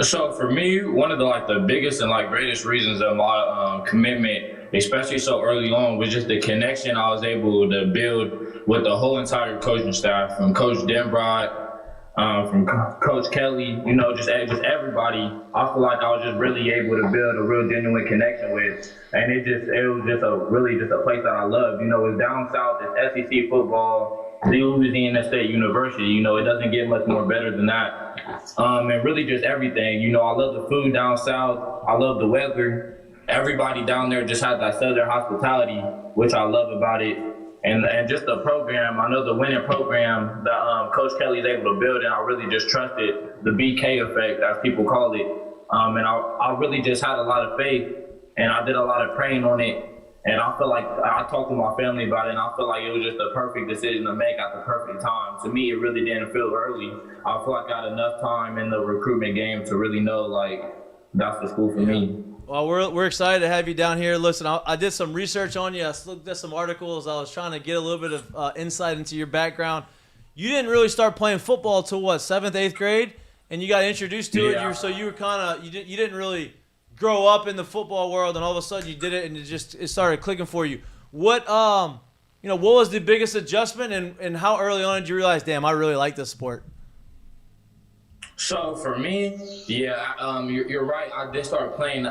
So for me, one of the biggest and greatest reasons of my commitment, especially so early on, was just the connection I was able to build with the whole entire coaching staff, from Coach Denbrod, from Coach Kelly, just everybody. I feel like I was just really able to build a real genuine connection with, and it was just a place that I loved. It's down south, it's SEC football, Louisiana State University. It doesn't get much more better than that. And really just everything. I love the food down south. I love the weather. Everybody down there just has that southern hospitality, which I love about it. And just the program, I know the winning program that Coach Kelly's able to build, and I really just trusted the BK effect, as people call it. And I really just had a lot of faith, and I did a lot of praying on it. And I feel like I talked to my family about it, and I feel like it was just the perfect decision to make at the perfect time. To me, it really didn't feel early. I feel like I had enough time in the recruitment game to really know, that's the school for me. Well, we're excited to have you down here. Listen, I did some research on you. I looked at some articles. I was trying to get a little bit of insight into your background. You didn't really start playing football until, 7th, 8th grade? and you got introduced to Yeah. it. You were kind of you didn't really grow up in the football world, and all of a sudden you did it, and it started clicking for you. What what was the biggest adjustment, and how early on did you realize, damn, I really like this sport? So for me, you're right. I did start playing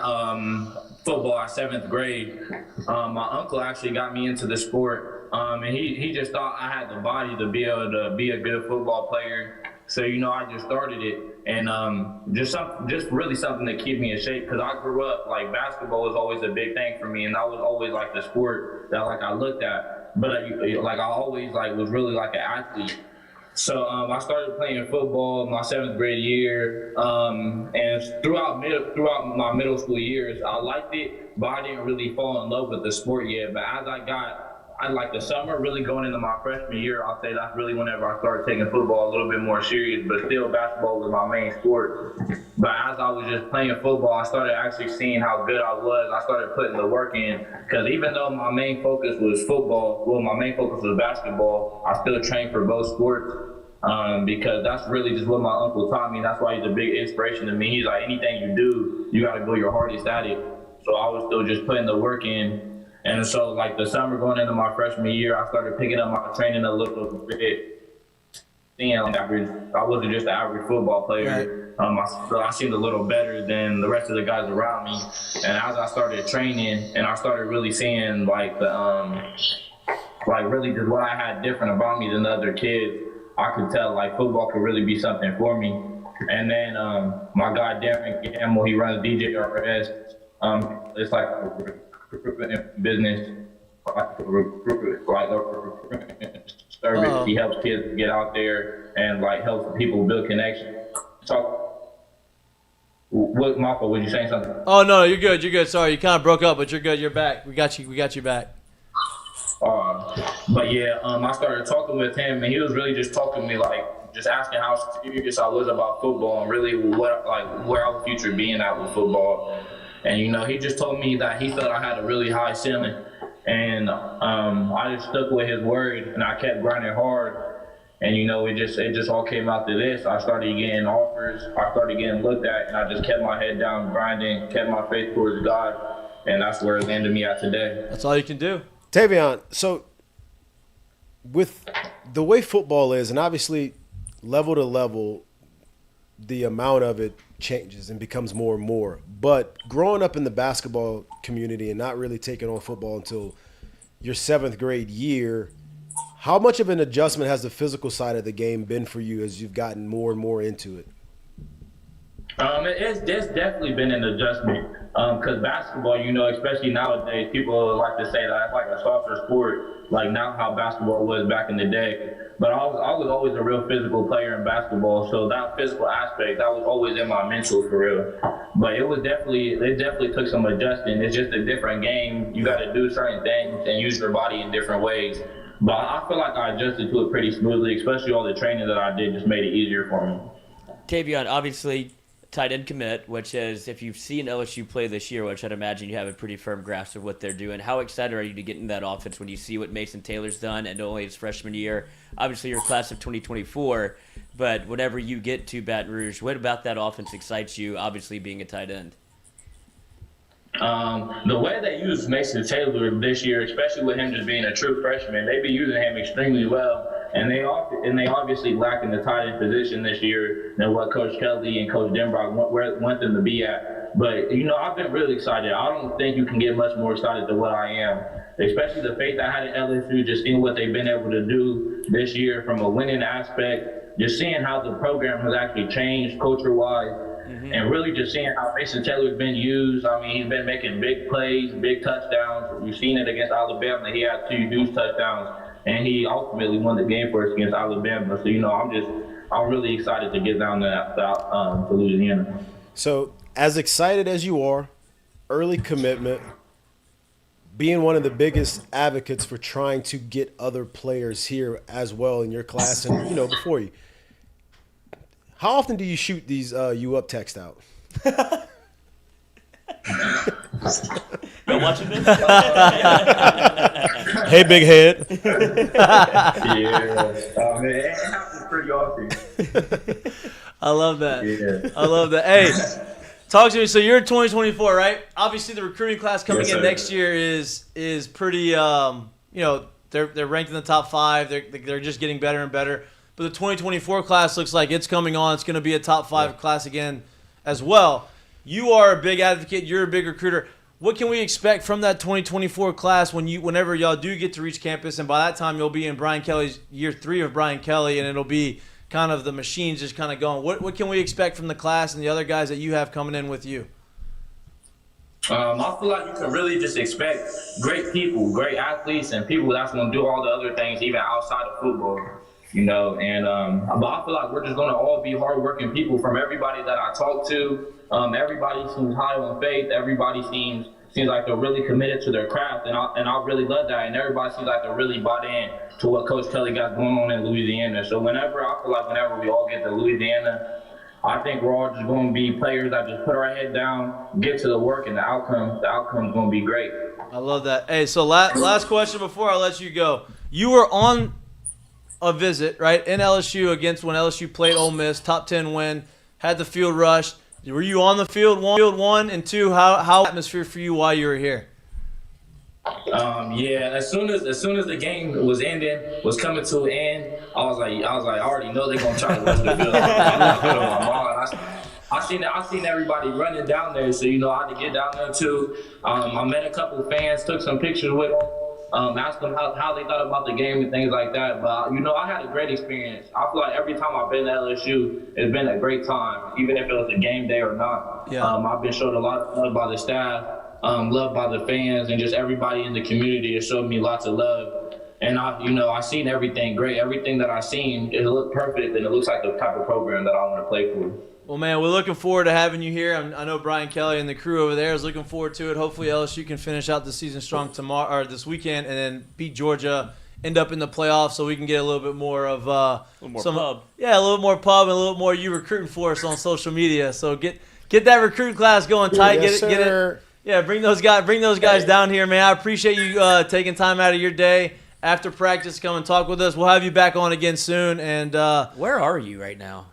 football at 7th grade. My uncle actually got me into the sport, and he just thought I had the body to be able to be a good football player. So I just started it, and just really something to keep me in shape. Because I grew up like basketball was always a big thing for me, and that was always like the sport that I looked at. But I always was really like an athlete. So I started playing football my 7th grade year, and throughout my middle school years, I liked it, but I didn't really fall in love with the sport yet. But as I like the summer, really going into my freshman year, I'll say that's really whenever I started taking football a little bit more serious, but still basketball was my main sport. But as I was just playing football, I started actually seeing how good I was. I started putting the work in, because even though my main focus was basketball, I still trained for both sports. Because that's really just what my uncle taught me. That's why he's a big inspiration to me. He's like, anything you do, you got to go your hardest at it. So I was still just putting the work in. And so the summer going into my freshman year, I started picking up my training a little bit. I wasn't just an average football player. I seemed a little better than the rest of the guys around me. And as I started training and I started really seeing really just what I had different about me than the other kids, I could tell football could really be something for me. And then my guy Tayvion Galloway, he runs DJRS. It's like a recruitment business, like a recruitment service. He helps kids get out there and helps people build connections. So, Marco, was you saying something? Oh no, you're good. You're good. Sorry, you kind of broke up, but you're good. You're back. We got you back. But yeah, I started talking with him, and he was really just talking to me, just asking how serious I was about football and really where our future being at with football. And he just told me that he thought I had a really high ceiling, and I just stuck with his word, and I kept grinding hard. And it just all came out to this. I started getting offers, I started getting looked at, and I just kept my head down, grinding, kept my faith towards God, and that's where it landed me at today. That's all you can do. Tavion, so with the way football is, and obviously level to level, the amount of it changes and becomes more and more. But growing up in the basketball community and not really taking on football until your 7th grade year, how much of an adjustment has the physical side of the game been for you as you've gotten more and more into it? It's definitely been an adjustment. Because basketball, especially nowadays, people like to say that it's like a softer sport, not how basketball was back in the day. But I was always a real physical player in basketball, so that physical aspect, that was always in my mental for real. But it definitely took some adjusting. It's just a different game. You got to do certain things and use your body in different ways. But I feel like I adjusted to it pretty smoothly, especially all the training that I did just made it easier for me. Tavion, obviously, tight end commit, which is, if you've seen LSU play this year, which I'd imagine you have a pretty firm grasp of what they're doing, how excited are you to get in that offense when you see what Mason Taylor's done and only his freshman year? Obviously, you're class of 2024, but whenever you get to Baton Rouge, what about that offense excites you, obviously being a tight end? The way they use Mason Taylor this year, especially with him just being a true freshman, they've been using him extremely well. And they obviously lack in the tight end position this year than what Coach Kelly and Coach Denbrock want them to be at. But, I've been really excited. I don't think you can get much more excited than what I am, especially the faith I had in LSU, just seeing what they've been able to do this year from a winning aspect, just seeing how the program has actually changed culture-wise, and really just seeing how Mason Taylor's been used. I mean, he's been making big plays, big touchdowns. You've seen it against Alabama. He had 2 huge touchdowns. And he ultimately won the game for us against Alabama. So, I'm really excited to get down to Louisiana. So, as excited as you are, early commitment, being one of the biggest advocates for trying to get other players here as well in your class and, before you, how often do you shoot these you up text out? Been watching this? Hey, big head. Yeah. Man, it happens pretty often. I love that. Yeah. I love that. Hey, talk to me. So you're in 2024, right? Obviously, the recruiting class coming Yes, in sir. next year is pretty. They're ranked in the top 5. They're just getting better and better. But the 2024 class looks like it's coming on. It's going to be a top 5 class again, as well. You are a big advocate. You're a big recruiter. What can we expect from that 2024 class whenever y'all do get to reach campus? And by that time, you'll be in Brian Kelly's year 3 of Brian Kelly, and it'll be kind of the machines just kind of going. What can we expect from the class and the other guys that you have coming in with you? I feel like you can really just expect great people, great athletes, and people that's going to do all the other things even outside of football, you know. And but I feel like we're just going to all be hardworking people. From everybody that I talk to, everybody seems high on faith. Everybody seems like they're really committed to their craft, and I really love that. And everybody seems like they're really bought in to what Coach Kelly got going on in Louisiana. So whenever we all get to Louisiana, I think we're all just going to be players that just put our head down, get to the work, and the outcome's going to be great. I love that. Hey, so last question before I let you go. You were on a visit, right, in LSU against when LSU played Ole Miss, top 10 win, had the field rush. Were you on the field, one, and two, how atmosphere for you while you were here? Yeah, as soon as the game was coming to an end, I was like, I already know they're gonna try to rush the field. I seen everybody running down there, so I had to get down there too. I met a couple of fans, took some pictures with them, asked them how they thought about the game and things like that. But I had a great experience. I feel like every time I've been to LSU, it's been a great time, even if it was a game day or not. Yeah. I've been showed a lot of love by the staff. Loved by the fans, and just everybody in the community has showed me lots of love. And I seen everything great. Everything that I seen, it looked perfect, and it looks like the type of program that I want to play for. Well, man, we're looking forward to having you here. I know Brian Kelly and the crew over there is looking forward to it. Hopefully LSU can finish out the season strong tomorrow or this weekend, and then beat Georgia, end up in the playoffs, so we can get a little bit more of a little more pub and a little more you recruiting for us on social media. So get that recruiting class going tight. Yes, get it. Yeah, bring those guys down here, man. I appreciate you taking time out of your day after practice to come and talk with us. We'll have you back on again soon. And where are you right now?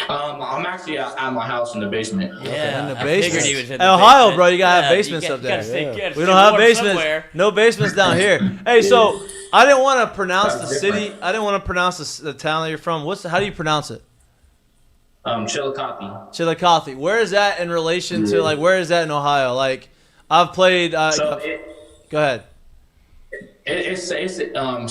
I'm actually at my house in the basement. Yeah, in the I basement. figured he was in In the Ohio, basement. bro, you gotta have Yeah, basements you up there. gotta We don't have warm basements. somewhere. No basements down here. Hey, so I didn't want to pronounce the city. I didn't want to pronounce the town that you're from. How do you pronounce it? Chillicothe. Chillicothe. Where is that in relation to where is that in Ohio? Like, I've played. Go ahead. It's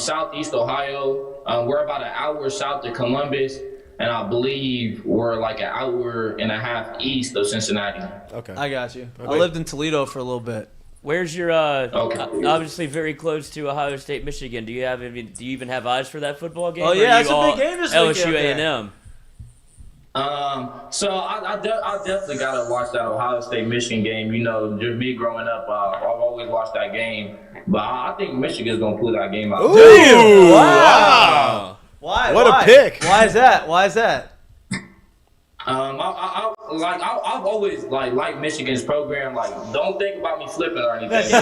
southeast Ohio. We're about an hour south of Columbus, and I believe we're like an hour and a half east of Cincinnati. Okay. I got you. I lived in Toledo for a little bit. Where's your obviously very close to Ohio State, Michigan? Do you even have eyes for that football game? Oh yeah, it's a big game this weekend. LSU A&M. So I definitely gotta watch that Ohio State Michigan game. Just me growing up, I've always watched that game. But I think Michigan's gonna pull that game out. Ooh, wow. Why? What a pick. Why is that? I've always liked Michigan's program. Don't think about me flipping or anything.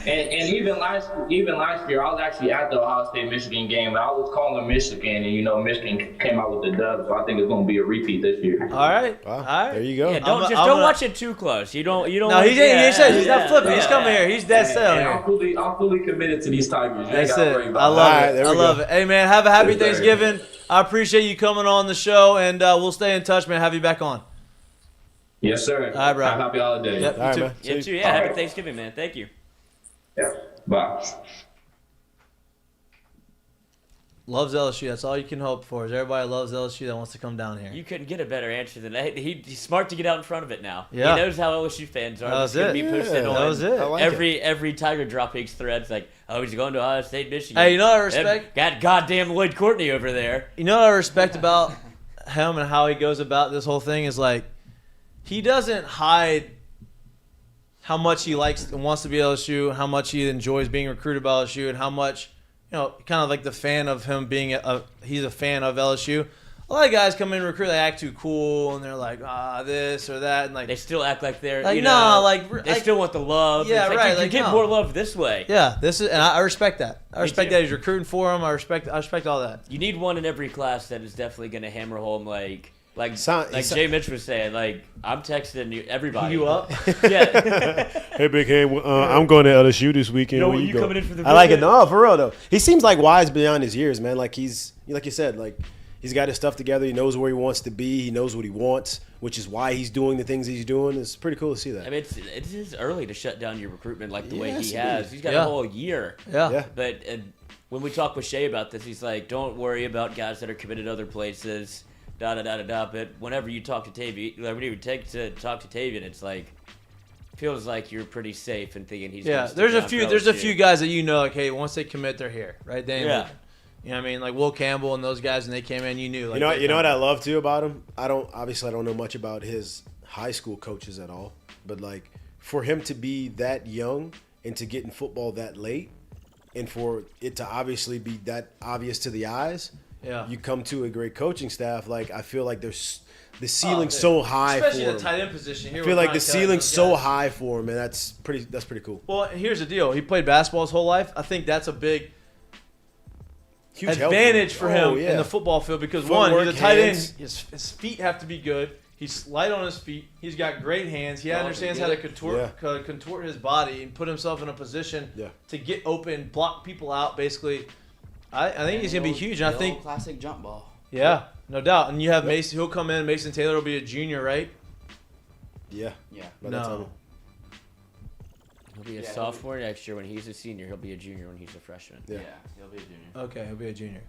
and even last year, I was actually at the Ohio State Michigan game, and I was calling Michigan, and Michigan came out with the dub. So I think it's going to be a repeat this year. All right. There you go. Yeah, don't watch it too close. You don't. No, he said he's not flipping. He's coming here. He's dead set here. I'm fully committed to these Tigers. That's it. I love it. Hey man, have a happy Thanksgiving. I appreciate you coming on the show, and we'll stay in touch, man. Have you back on. Yes, sir. All right, bro. Have a happy holiday. Yep, All right, you man. too. You too. Yeah, happy Thanksgiving, man. Thank you. Yeah. Bye. Loves LSU. That's all you can hope for. Is everybody loves LSU that wants to come down here. You couldn't get a better answer than that. He's smart to get out in front of it now. Yeah. He knows how LSU fans are. That was It's gonna it. be posted on That was it. I like every Tiger Droppings threads like, oh, he's going to Ohio State, Michigan. Hey, you know what I respect? Got goddamn Lloyd Courtney over there. You know what I respect about him and how he goes about this whole thing is he doesn't hide how much he likes and wants to be LSU, how much he enjoys being recruited by LSU, and how much, kind of like the fan of him being he's a fan of LSU. a lot of guys come in and recruit, they act too cool, and they're like, this or that, and like they still act like they're like, they still want the love. Yeah, it's right. You get more love this way. Yeah, and I respect that. I respect that he's recruiting for him. I respect all that. You need one in every class that is definitely going to hammer home like Jay Mitch was saying, like, I'm texting everybody. You up? Yeah. Hey, Big Ham, I'm going to LSU this weekend. When you coming in for the I like it. visit? No, for real, though. He seems like wise beyond his years, man. Like, like you said, like, he's got his stuff together. He knows where he wants to be. He knows what he wants, which is why he's doing the things he's doing. It's pretty cool to see that. I mean, it is early to shut down your recruitment like the way he Yes, has. He's got a whole year. Yeah. But when we talk with Shay about this, he's like, don't worry about guys that are committed other places. But whenever you talk to Tavion, whenever you talk to Tavion, it's like feels like you're pretty safe and thinking he's. Yeah, there's a few guys that like, hey, once they commit, they're here, right? They ain't moving. You know what I mean? Like Will Campbell and those guys, when they came in, you knew. Like, you know what I love too about him? I don't know much about his high school coaches at all, but like for him to be that young and to get in football that late, and for it to obviously be that obvious to the eyes. Yeah, you come to a great coaching staff. Like I feel like there's the ceiling's so high, especially for in the him. tight end position. Here I feel like the ceiling's so high for him, and that's pretty cool. Well, here's the deal: he played basketball his whole life. I think that's a big huge advantage for him in the football field because Footwork, one, he's a tight end. hands. His feet have to be good. He's light on his feet. He's got great hands. He understands how to contort his body and put himself in a position to get open, block people out. Basically, I think he's gonna be huge. And I think classic jump ball. Yeah, no doubt. And you have Mason. He'll come in. Mason Taylor will be a junior, right? Yeah. No. He'll be a sophomore next year when he's a senior. He'll be a junior when he's a freshman. Yeah, he'll be a junior. Okay, he'll be a junior.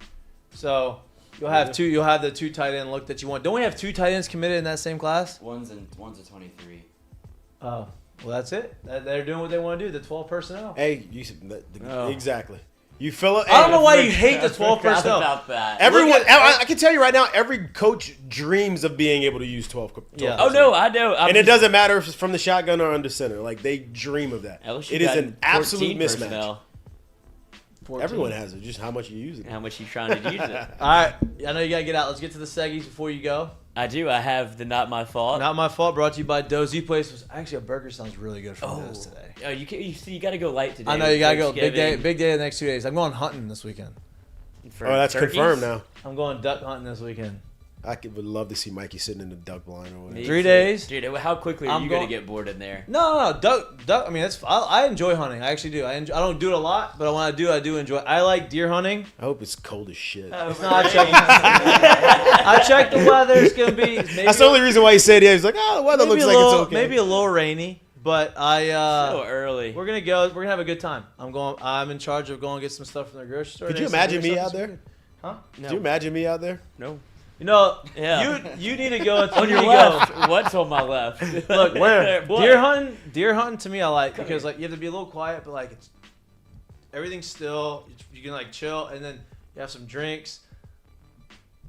So you'll have two. You'll have the two tight end look that you want. Don't we have two tight ends committed in that same class? One's a 23. Oh, well, that's it. They're doing what they want to do. The 12 personnel. Hey, exactly. You fill it. I don't know why you hate the 12 personnel. About that. Everyone, I can tell you right now, every coach dreams of being able to use 12. Yeah. Oh no, I know. And it doesn't matter if it's from the shotgun or under center. Like they dream of that. LSU It is got an absolute 14 mismatch. personnel. 14. Everyone has it. Just how much you use it. How much you trying to use it? All right, I know you gotta get out. Let's get to the seggies before you go. I do. I have the Not My Fault. Not My Fault, brought to you by Dozy Place. Was actually a burger sounds really good from Dozy today. Oh, you got to go light today. I know you gotta go. Big day the next 2 days. I'm going hunting this weekend. That's turkeys? confirmed now. I'm going duck hunting this weekend. Would love to see Mikey sitting in the duck blind or whatever. 3 days. Dude, how quickly are you going to get bored in there? No. Duck. I mean, I enjoy hunting. I actually do. I don't do it a lot, but when I do enjoy it. I like deer hunting. I hope it's cold as shit. It's not. I checked the weather. It's gonna be. That's the only reason why he said it. He's like, the weather looks like it's okay. Maybe a little rainy, but so early. We're gonna go. We're gonna have a good time. I'm in charge of going to get some stuff from the grocery store. Could you imagine me out there? Huh? No. Could you imagine me out there? No. You know, yeah. you need to go on your left. What's on my left? Look, where deer hunting to me I like because like you have to be a little quiet, but like everything's still. You can like chill and then you have some drinks.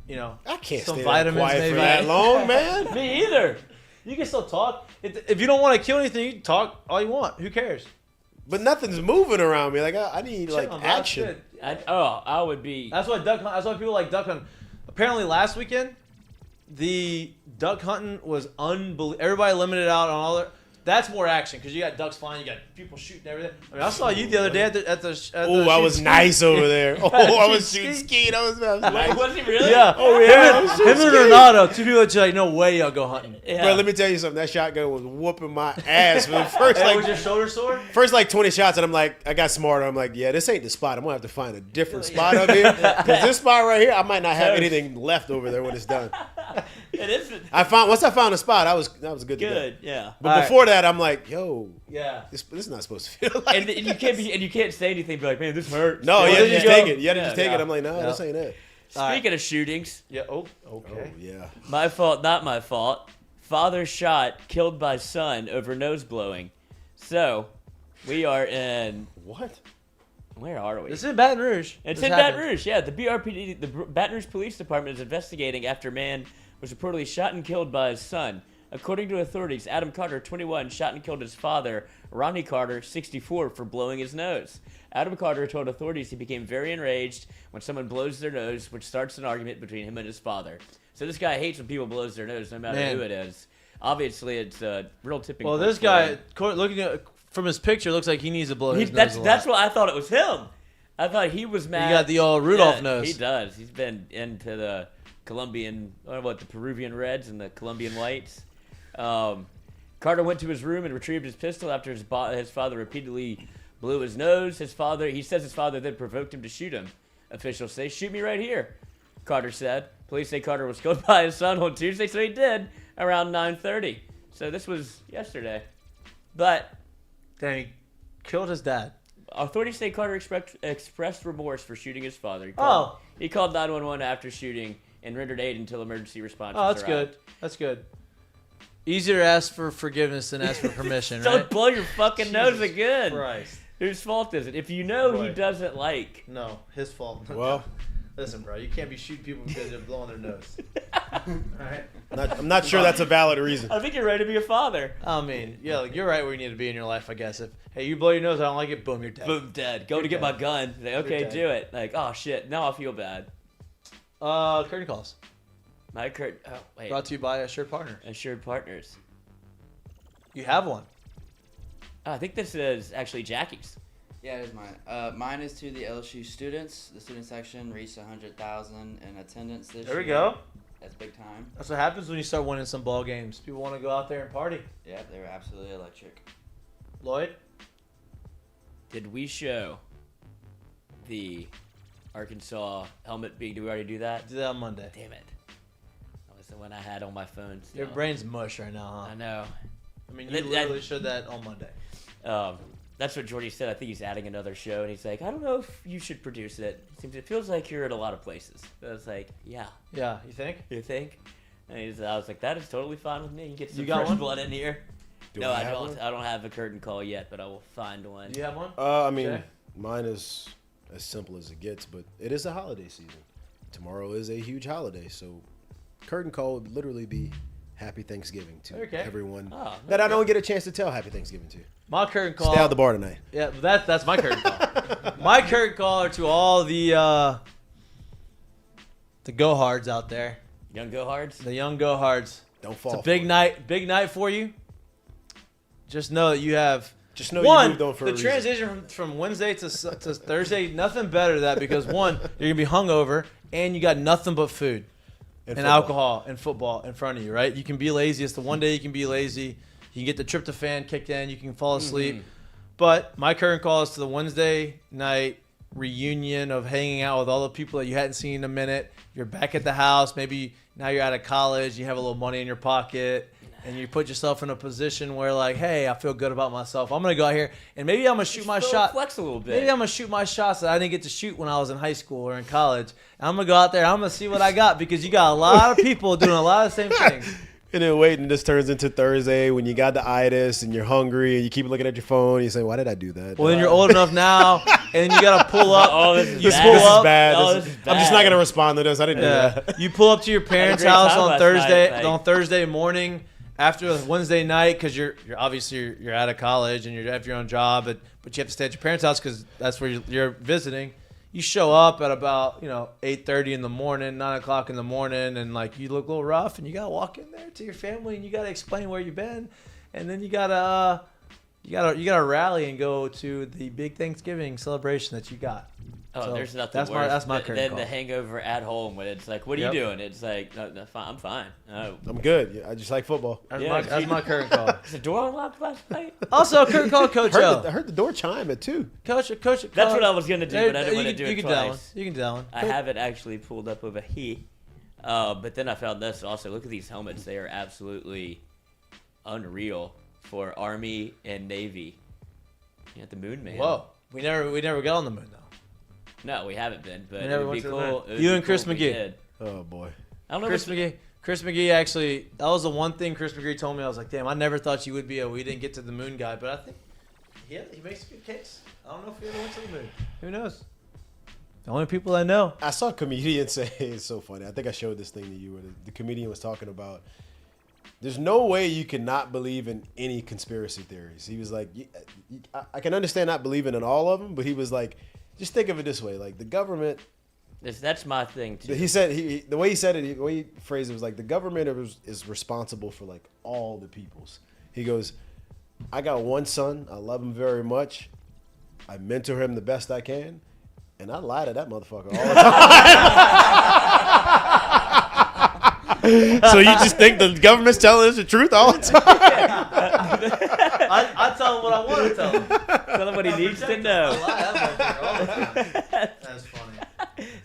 You know, I can't some stay vitamins that quiet maybe. for that long, man. Me either. You can still talk. If you don't want to kill anything, you can talk all you want. Who cares? But nothing's moving around me. Like I need like action. I would be. That's why people like duck hunting. Apparently last weekend, the duck hunting was unbelievable. Everybody limited out on all their. That's more action because you got ducks flying, you got people shooting everything. I mean, I saw you the other day at the Oh, I was nice over there. Oh, I was shooting skeet. I was nice. Was he really? Yeah. Oh yeah. Him and Renato, two people that like, no way y'all go hunting. Yeah. Bro, let me tell you something. That shotgun was whooping my ass for the first was your shoulder sore? First 20 shots, and I'm like, I got smarter. I'm like, yeah, this ain't the spot. I'm gonna have to find a different spot up here because this spot right here, I might not have anything left over there when it's done. It is. Once I found a spot, I was good to go. Good, yeah. But before that, I'm like, yo, yeah, this is not supposed to feel like. And you can't say anything. Be like, man, this hurts. No, you have to just take it. You have to just take Yeah. it. I'm like, no, this ain't it. Speaking of shootings, yeah. Oh, okay. Oh, yeah. My fault, not my fault. Father shot, killed by son over nose blowing. So, we are in. What? Where are we? This is in Baton Rouge. It's in Baton Rouge, yeah. The BRPD, the Baton Rouge Police Department, is investigating after a man was reportedly shot and killed by his son. According to authorities, Adam Carter, 21, shot and killed his father, Ronnie Carter, 64, for blowing his nose. Adam Carter told authorities he became very enraged when someone blows their nose, which starts an argument between him and his father. So this guy hates when people blows their nose, no matter who it is. Obviously, it's a real tipping. Well, point this guy, looking at from his picture, looks like he needs to blow his nose. That's what I thought it was him. I thought he was mad. He got the old Rudolph nose. He does. He's been into the the Peruvian Reds and the Colombian Whites. Carter went to his room and retrieved his pistol after his father repeatedly blew his nose. He says his father then provoked him to shoot him. Officials say, "Shoot me right here," Carter said. Police say Carter was killed by his son on Tuesday, so he did around 9:30. So this was yesterday. But then he killed his dad. Authorities say Carter expressed remorse for shooting his father. He called 911 after shooting and rendered aid until emergency response. Oh, that's good. That's good. Easier to ask for forgiveness than ask for permission, right? Don't blow your fucking nose again. Christ. Whose fault is it? If you know he doesn't like. No, his fault. Well, listen, bro, you can't be shooting people because they're blowing their nose. Alright? I'm not sure that's a valid reason. I think you're ready to be a father. I mean, yeah, like, you're right where you need to be in your life, I guess. If you blow your nose, I don't like it, boom, you're dead. Boom, dead. Go to get my gun. Like, okay, do it. Like, oh shit, now I feel bad. Curtain calls. My curtain. Oh wait. Brought to you by Assured Partner. Assured Partners. You have one. Oh, I think this is actually Jackie's. Yeah, it is mine. Mine is to the LSU students. The student section reached 100,000 in attendance this year. There we go. That's big time. That's what happens when you start winning some ball games. People want to go out there and party. Yeah, they were absolutely electric. Lloyd? Did we show the Arkansas helmet being? Did we already do that? Did that on Monday. Damn it. That was the one I had on my phone still. Your brain's mush right now, huh? I know. I mean, you literally showed that on Monday. That's what Jordy said. I think he's adding another show, and he's like, I don't know if you should produce it. It feels like you're at a lot of places. I was like, yeah. Yeah, you think? You think? And I was like, that is totally fine with me. You get some You got fresh one? blood in here. Do I have one? I don't have a curtain call yet, but I will find one. Do you have one? I mean, mine is as simple as it gets, but it is a holiday season. Tomorrow is a huge holiday, so curtain call would literally be Happy Thanksgiving to everyone that I don't get a chance to tell Happy Thanksgiving to. My curtain call. Stay out the bar tonight. Yeah, that's my curtain call. My curtain call are to all the go-hards out there. Young go-hards? The young go-hards. Don't fall. It's a big night for you. Just know that you have. Just know you moved on for a the reason. transition from Wednesday to Thursday, nothing better than that because one, you're gonna be hungover and you got nothing but food and alcohol and football in front of you, right? You can be lazy. It's the one day you can be lazy. You can get the tryptophan kicked in. You can fall asleep. But my current call is to the Wednesday night reunion of hanging out with all the people that you hadn't seen in a minute. You're back at the house. Maybe now you're out of college. You have a little money in your pocket. And you put yourself in a position where, like, hey, I feel good about myself. I'm going to go out here, and maybe I'm going to shoot my shot. Flex a little bit. Maybe I'm going to shoot my shots that I didn't get to shoot when I was in high school or in college. And I'm going to go out there, and I'm going to see what I got because you got a lot of people doing a lot of the same things. And then waiting, this turns into Thursday when you got the itis and you're hungry and you keep looking at your phone and you say, why did I do that? Well, then you're old enough now, and you got to pull up. Oh, this is This bad. is bad. Oh, This this is- is I'm just bad. not going to respond to this. I didn't do that. You pull up to your parents' great house time on last Thursday night, on Thursday morning after a Wednesday night because you're obviously you're out of college and you have your own job, but you have to stay at your parents' house because that's where you're visiting. You show up at about 8:30 in the morning, 9 o'clock in the morning, and like you look a little rough, and you gotta walk in there to your family and you gotta explain where you've been, and then you gotta rally and go to the big Thanksgiving celebration that you got. Oh, So there's nothing that's worse my than current call. the hangover at home when it's like, what are Yep. you doing? It's like, no, I'm fine. Oh. I'm good. Yeah, I just like football. That's my current call. Is the door unlocked last night? Also, a current call, Coach L. I heard the door chime at 2. Coach. That's what I was gonna do, but I didn't want to do you it can twice. do that one. You can do that one. I have it actually pulled up over here. But then I found this also. Look at these helmets. They are absolutely unreal for Army and Navy. You got the Moon Man. Whoa. We never got on the moon though. No, we haven't been, but We it never would be went to the cool. moon. It would You be and Chris cool if we McGee. did. Oh, boy. I don't know. Chris McGee actually, that was the one thing Chris McGee told me. I was like, damn, I never thought you would be a we didn't get to the moon guy, but I think he makes a good case. I don't know if he ever went to the moon. Who knows? The only people I know. I saw a comedian say, it's so funny. I think I showed this thing to you where the comedian was talking about, there's no way you can not believe in any conspiracy theories. He was like, I can understand not believing in all of them, but he was like, just think of it this way. Like the government That's my thing too. He said the way he said it, the way he phrased it was like the government is responsible for like all the peoples. He goes, I got one son. I love him very much. I mentor him the best I can, and I lie to that motherfucker all the time. So you just think the government's telling us the truth all the time? I tell him what I want to tell him. Tell him what he needs to know. I lie to that motherfucker all the time. That's funny.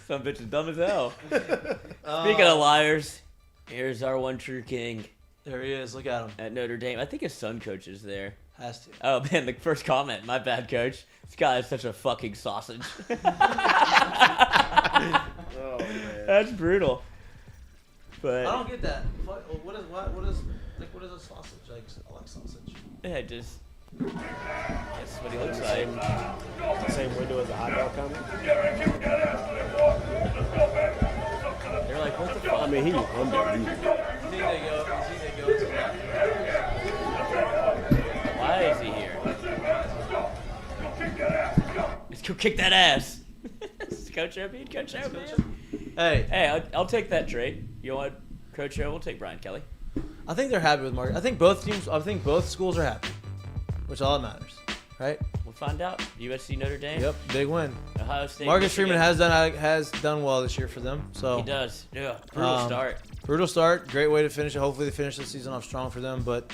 Some bitch is dumb as hell. Speaking of liars, here's our one true king. There he is. Look at him. At Notre Dame. I think his son coaches there. Has to. Oh, man, the first comment. My bad, coach. This guy is such a fucking sausage. Oh, man. That's brutal. But I don't get that. What is a sausage? Like, I like sausage. yeah, just that's what he looks like. Same window as the hot dog company. They're like, what the fuck? I mean, he was unbelievable. You think they go to that? Why is he here? Let's go kick that ass. Coach Obi, Coach Obi. Hey, I'll take that trade. You want Coach O? We'll take Brian Kelly. I think they're happy with Mark. I think both schools are happy, which all that matters, right? We'll find out. USC, Notre Dame. Yep, big win. Ohio State. Marcus Michigan. Freeman has done well this year for them. So He does. Yeah. Brutal start. Brutal start. Great way to finish it. Hopefully they finish the season off strong for them. But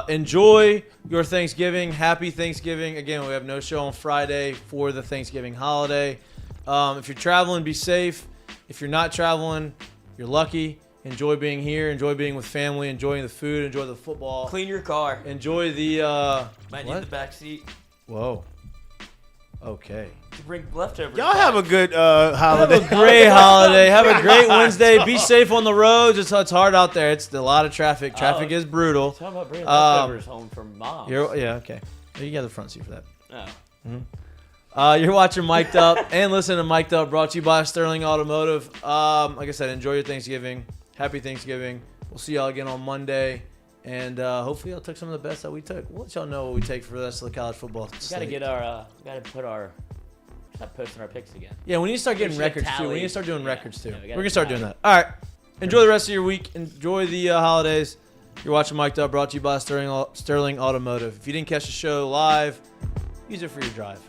enjoy your Thanksgiving. Happy Thanksgiving. Again, we have no show on Friday for the Thanksgiving holiday. If you're traveling, be safe. If you're not traveling, you're lucky. Enjoy being here. Enjoy being with family. Enjoying the food. Enjoy the football. Clean your car. Enjoy the Might what? need the back seat. Whoa. Okay. To bring leftovers. Y'all have a good holiday. Have a great holiday. Have a great Wednesday. Be safe on the roads. It's hard out there. It's a lot of traffic. Traffic is brutal. Talk about bringing leftovers home from mom. Okay. You got the front seat for that. Oh. Mm-hmm. You're watching Mik'd Up and listening to Mik'd Up, brought to you by Sterling Automotive. Like I said, enjoy your Thanksgiving. Happy Thanksgiving. We'll see y'all again on Monday. And hopefully y'all took some of the best that we took. We'll let y'all know what we take for the rest of the college football. We gotta get our, start posting our picks again. Yeah, we need to start getting We should records too. We tally. need to start doing records too. Yeah, we We're gotta gonna start tally. doing that. All right. Enjoy the rest of your week. Enjoy the holidays. You're watching Mik'd Up, brought to you by Sterling Automotive. If you didn't catch the show live, use it for your drive.